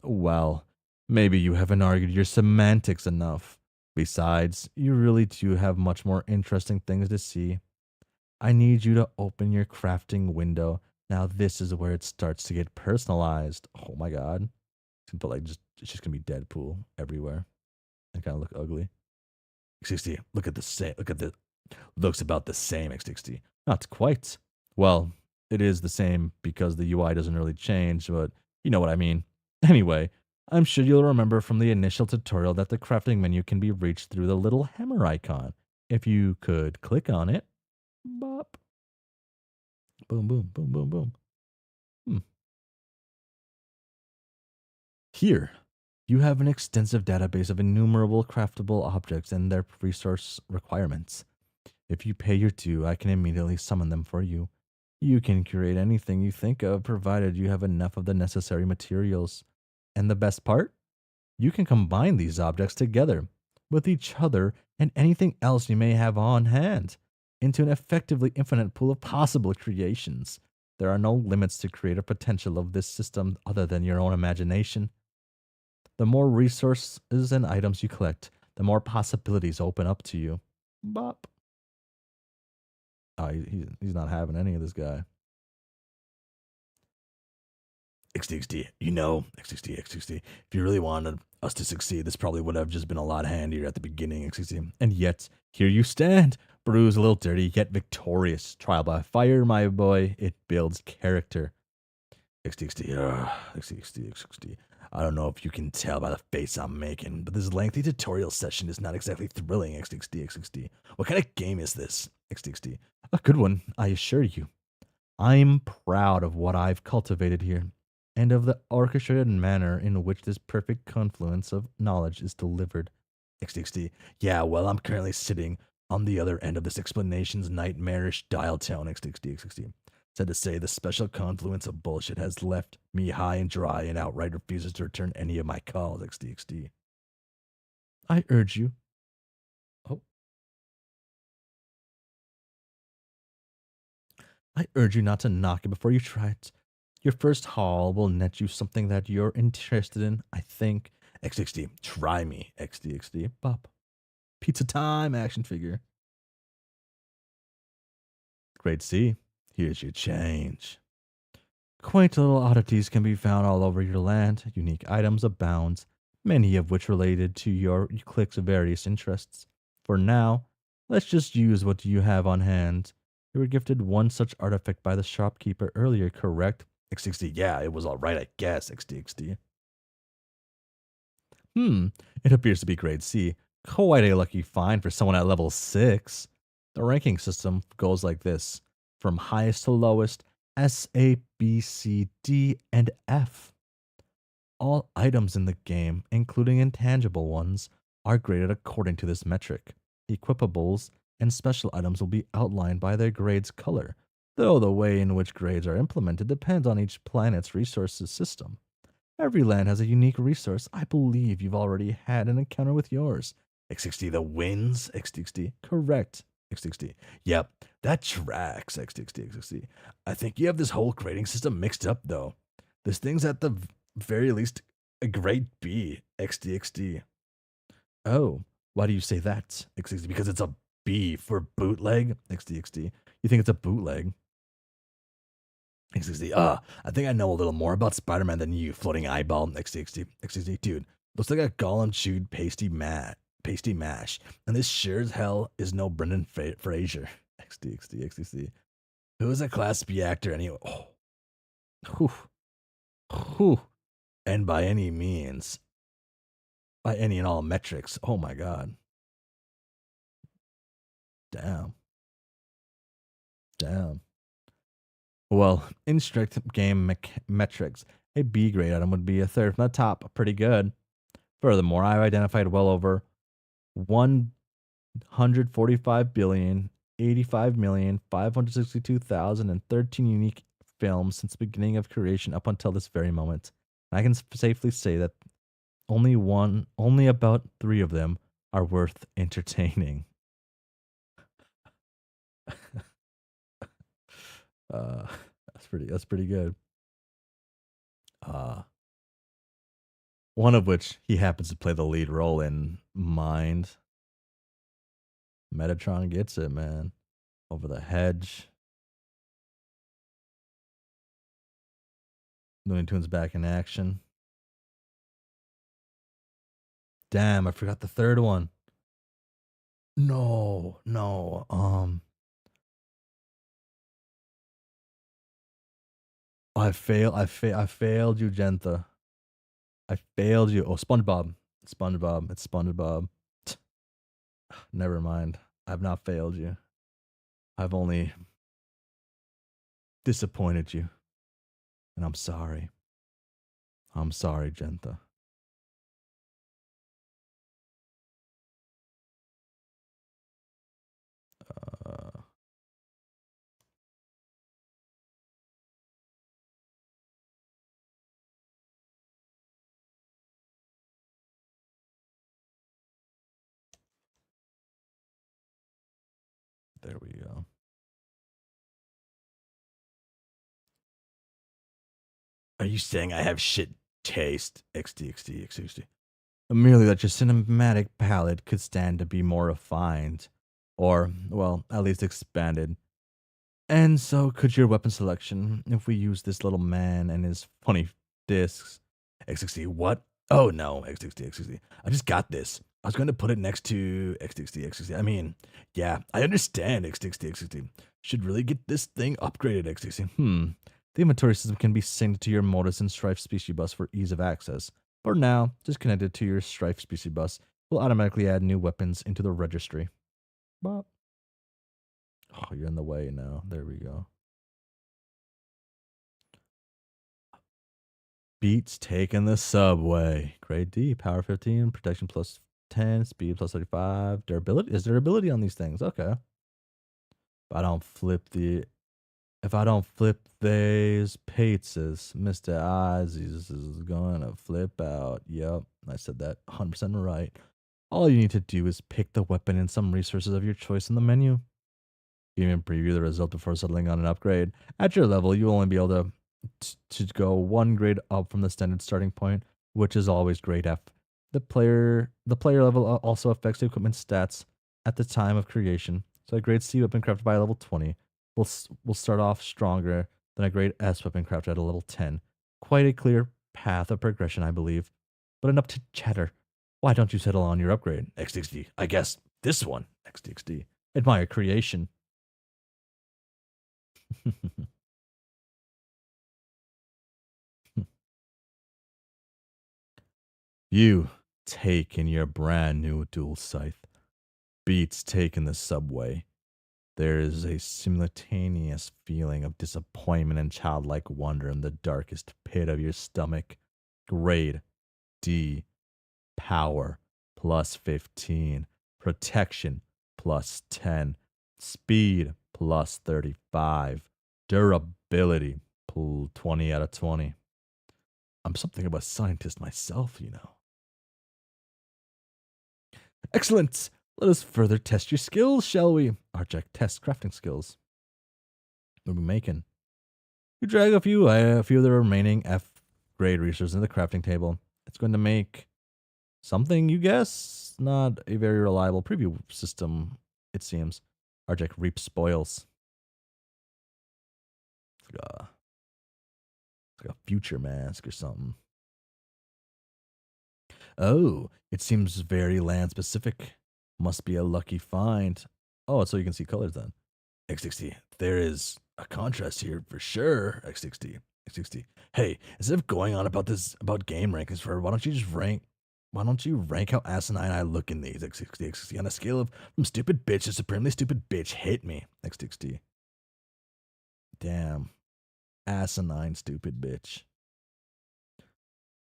Well, maybe you haven't argued your semantics enough. Besides, you really do have much more interesting things to see. I need you to open your crafting window. Now this is where it starts to get personalized. Oh my god. But like it's just gonna be Deadpool everywhere. And kinda look ugly. X60, look at the same look at the looks about the same X60. Not quite. Well, it is the same because the UI doesn't really change, but you know what I mean. Anyway, I'm sure you'll remember from the initial tutorial that the crafting menu can be reached through the little hammer icon. If you could click on it, bop, boom, boom, boom, boom, boom. Hmm. Here, you have an extensive database of innumerable craftable objects and their resource requirements. If you pay your due, I can immediately summon them for you. You can create anything you think of, provided you have enough of the necessary materials. And the best part? You can combine these objects together with each other and anything else you may have on hand into an effectively infinite pool of possible creations. There are no limits to creative potential of this system other than your own imagination. The more resources and items you collect, the more possibilities open up to you. Bop. Oh, he's not having any of this guy. XD, you know, XD. If you really wanted us to succeed, this probably would have just been a lot handier at the beginning, XD. And yet, here you stand, bruised, a little dirty, yet victorious. Trial by fire, my boy. It builds character. XD. I don't know if you can tell by the face I'm making, but this lengthy tutorial session is not exactly thrilling, XD. What kind of game is this? XD. A good one, I assure you. I'm proud of what I've cultivated here, and of the orchestrated manner in which this perfect confluence of knowledge is delivered. XD. Yeah, well, I'm currently sitting on the other end of this explanation's nightmarish dial tone, XD. Sad to say, the special confluence of bullshit has left me high and dry and outright refuses to return any of my calls, XD. I urge you. Oh. I urge you not to knock it before you try it. Your first haul will net you something that you're interested in, I think. XD, try me. XD, bop. Pizza time action figure. Grade C, here's your change. Quaint little oddities can be found all over your land. Unique items abound, many of which related to your clique's various interests. For now, let's just use what you have on hand. You were gifted one such artifact by the shopkeeper earlier, correct? XD, yeah, it was alright, I guess. XD. It appears to be grade C. Quite a lucky find for someone at level 6. The ranking system goes like this: from highest to lowest, S, A, B, C, D, and F. All items in the game, including intangible ones, are graded according to this metric. Equipables and special items will be outlined by their grade's color, though the way in which grades are implemented depends on each planet's resources system. Every land has a unique resource. I believe you've already had an encounter with yours. XD, the winds? XD, correct. XD, yep, that tracks. XD. I think you have this whole grading system mixed up, though. This thing's at the very least a grade B. XD. Oh, why do you say that? XD, because it's a B for bootleg. XD. You think it's a bootleg? XD. I think I know a little more about Spider-Man than you, floating eyeball. XD. Dude, looks like a Gollum chewed pasty mash. And this sure as hell is no Brendan Fraser. XD. Who is a Class B actor anyway? Oh. Whew. And by any means. By any and all metrics. Oh my god. Damn. Well, in strict game metrics, a B grade item would be a third from the top. Pretty good. Furthermore, I've identified well over 145,085,562,013 unique films since the beginning of creation up until this very moment. And I can safely say that only about 3 of them are worth entertaining. That's pretty good. One of which he happens to play the lead role in Mind. Metatron gets it, man. Over the hedge. Looney Tunes back in action. Damn, I forgot the third one. No. I failed you, Gentha. I failed you. Oh, SpongeBob. It's SpongeBob. Never mind. I've not failed you. I've only disappointed you. And I'm sorry. I'm sorry, Gentha. There we go. Are you saying I have shit taste? XD. Merely that your cinematic palette could stand to be more refined. Or, well, at least expanded. And so could your weapon selection if we use this little man and his funny discs. XD, what? Oh no, XD. I just got this. I was going to put it next to XD. I mean, yeah, I understand XD. Should really get this thing upgraded, XD. The inventory system can be synced to your Modus and Strife species bus for ease of access. For now, just connect it to your Strife species bus. Will automatically add new weapons into the registry. Bop. Oh, you're in the way now. There we go. Beats taking the subway. Grade D, power 15, protection plus 10, speed plus 35. Durability? Is durability on these things? Okay. If I don't flip these pizzas, Mr. Ozzy's is gonna flip out. Yep, I said that 100% right. All you need to do is pick the weapon and some resources of your choice in the menu. You can preview the result before settling on an upgrade. At your level, you'll only be able to go one grade up from the standard starting point, which is always grade F. The player level also affects the equipment stats at the time of creation. So a grade C weapon crafted by level 20 will start off stronger than a grade S weapon crafted at a level 10. Quite a clear path of progression, I believe. But enough to chatter. Why don't you settle on your upgrade? XD. I guess this one. XD. Admire creation. You taking your brand new dual scythe beats taking the subway. There is a simultaneous feeling of disappointment and childlike wonder in the darkest pit of your stomach. Grade D. Power plus 15. Protection plus 10. Speed plus 35. Durability 20 out of 20. I'm something of a scientist myself, you know. Excellent. Let us further test your skills, shall we? Architect test crafting skills. What are we making? You drag a few of the remaining F grade resources in the crafting table. It's going to make something, you guess? Not a very reliable preview system, it seems. Architect reap spoils. It's like a future mask or something. Oh, it seems very land specific. Must be a lucky find. Oh, so you can see colors then. X60. There is a contrast here for sure. X60. Hey, instead of going on about game rankings for, why don't you rank how asinine I look in these? X60 on a scale of from stupid bitch to supremely stupid bitch, hit me. X60. Damn. Asinine stupid bitch.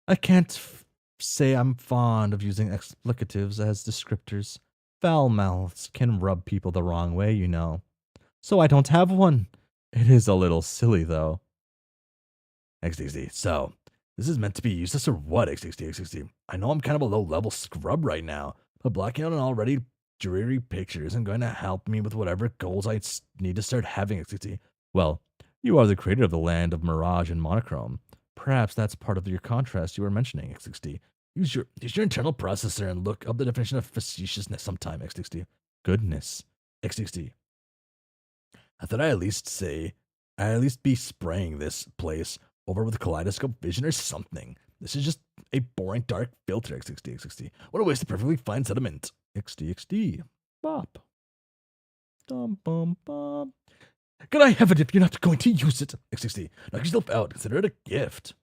I can't say I'm fond of using explicatives as descriptors. Foul mouths can rub people the wrong way, you know. So I don't have one. It is a little silly, though. XD. So, this is meant to be useless or what, XD? I know I'm kind of a low-level scrub right now, but blocking out an already dreary picture isn't going to help me with whatever goals I need to start having, XD. Well, you are the creator of the land of mirage and monochrome. Perhaps that's part of your contrast you were mentioning, XD. Use your internal processor and look up the definition of facetiousness sometime, XD. goodness. XXD. I thought I'd at least be spraying this place over with a kaleidoscope vision or something. This is just a boring dark filter, XXD. What a waste of perfectly fine sediment. XD. Bop. Dum bum bum. Can I have it if you're not going to use it? XXD. Knock yourself out. Consider it a gift.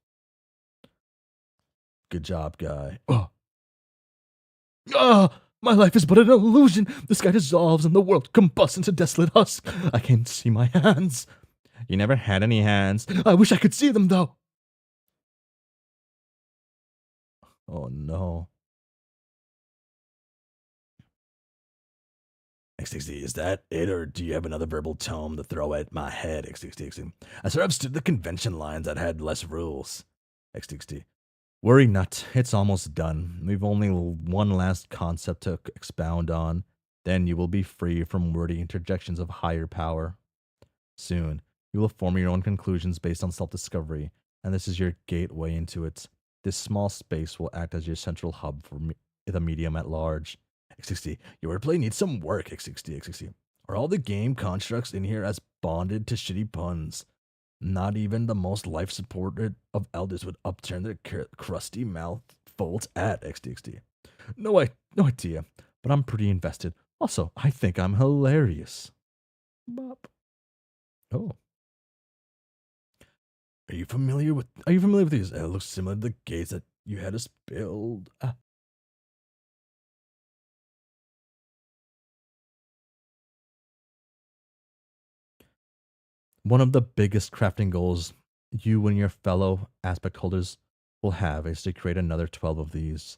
Good job, guy. Oh. My life is but an illusion. The sky dissolves and the world combusts into desolate husk. I can't see my hands. You never had any hands. I wish I could see them, though. Oh, no. XXD, is that it, or do you have another verbal tome to throw at my head, XXD? I sort of stood the convention lines that had less rules. XXD. Worry not, it's almost done. We've only one last concept to expound on. Then you will be free from wordy interjections of higher power. Soon, you will form your own conclusions based on self-discovery, and this is your gateway into it. This small space will act as your central hub for the medium at large. XXD, your wordplay needs some work, XXD. Are all the game constructs in here as bonded to shitty puns? Not even the most life-supported of elders would upturn their crusty mouth folds at XD. No idea, but I'm pretty invested. Also, I think I'm hilarious. Bop. Oh. Are you familiar with these? It looks similar to the gates that you had us build. One of the biggest crafting goals you and your fellow aspect holders will have is to create another 12 of these.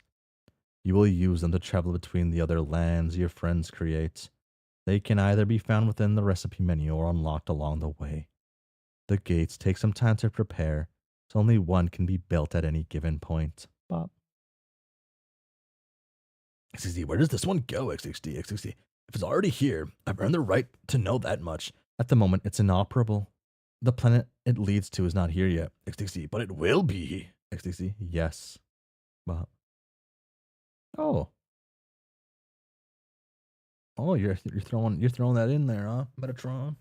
You will use them to travel between the other lands your friends create. They can either be found within the recipe menu or unlocked along the way. The gates take some time to prepare, so only one can be built at any given point. Bop. XXD, where does this one go, XXD? If it's already here, I've earned the right to know that much. At the moment, it's inoperable. The planet it leads to is not here yet, XXD, but it will be. XXD, yes. Bop. Oh. Oh, you're throwing that in there, huh, Metatron?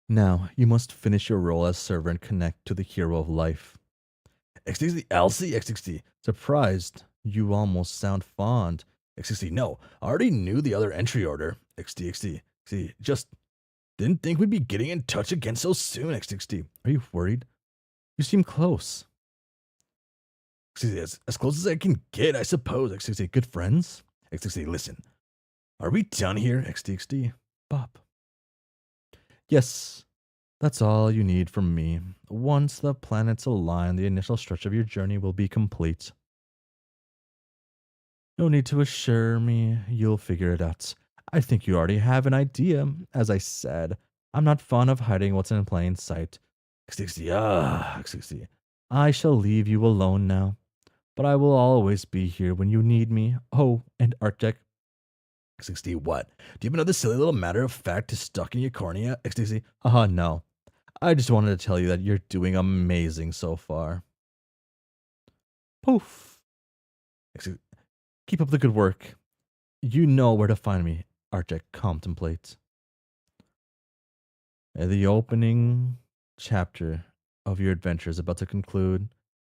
Now, you must finish your role as server and connect to the hero of life. XD, Elsie, XD. Surprised. You almost sound fond. XD, no. I already knew the other entry order. XD. Just didn't think we'd be getting in touch again so soon, XD. Are you worried? You seem close. XD, as close as I can get, I suppose. XD, good friends? XD, listen. Are we done here? XD. Bop. Yes, that's all you need from me. Once the planets align, the initial stretch of your journey will be complete. No need to assure me you'll figure it out. I think you already have an idea. As I said, I'm not fond of hiding what's in plain sight. XD. I shall leave you alone now, but I will always be here when you need me. Oh, and Arctic. XD, what? Do you have another silly little matter of fact to stuck in your cornea? XD, haha, no. I just wanted to tell you that you're doing amazing so far. Poof. XD, keep up the good work. You know where to find me, Arctic contemplates. The opening chapter of your adventure is about to conclude.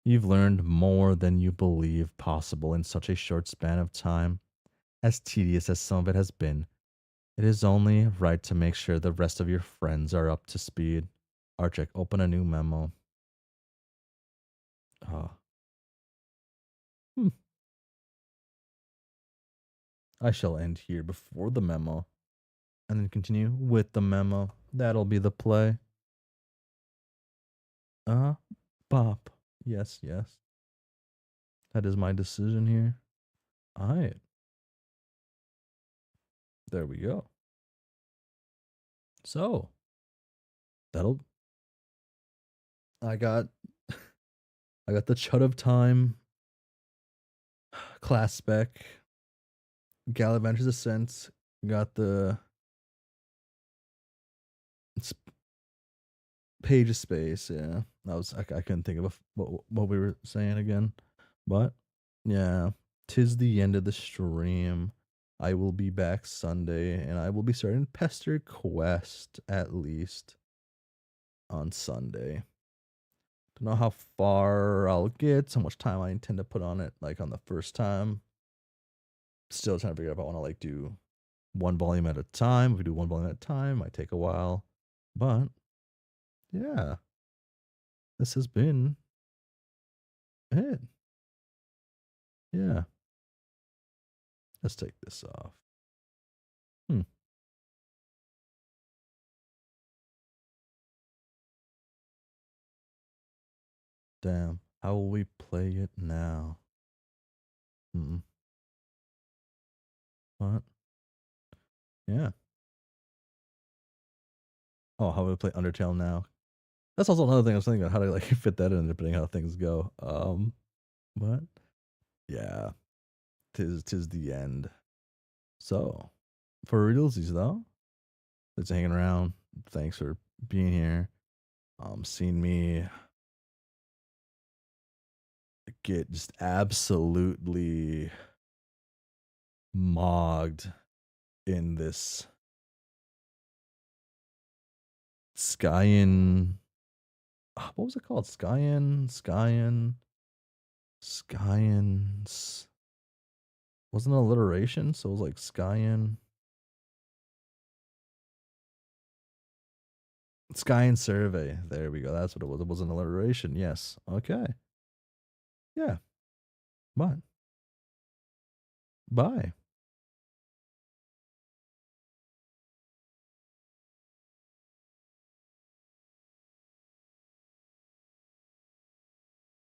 You've learned more than you believe possible in such a short span of time. As tedious as some of it has been, it is only right to make sure the rest of your friends are up to speed. Arctic, open a new memo. Oh. I shall end here before the memo, and then continue with the memo. That'll be the play. Bop. Yes. That is my decision here. Alright. There we go. So, I got the Chud of Time, Class Spec, Galavanter's Ascent, got the Page of Space, yeah. I couldn't think of what we were saying again, but Yeah. 'Tis the end of the stream. I will be back Sunday, and I will be starting Pester Quest at least on Sunday. Don't know how far I'll get, how much time I intend to put on it, like on the first time. Still trying to figure out if I want to like do one volume at a time. If we do one volume at a time, it might take a while. But yeah, this has been it. Yeah. Let's take this off. Damn. How will we play it now? What? Yeah. Oh, how would I play Undertale now? That's also another thing I was thinking about, how to like fit that in depending on how things go. But yeah, tis the end. So, for realsies though, thanks for hanging around. Thanks for being here. Seeing me get just absolutely mogged in this Skyin. What was it called? Skyans. Wasn't it alliteration? So it was like Skyin. Skyin survey. There we go. That's what it was. It was an alliteration. Yes. Okay. Yeah. But bye.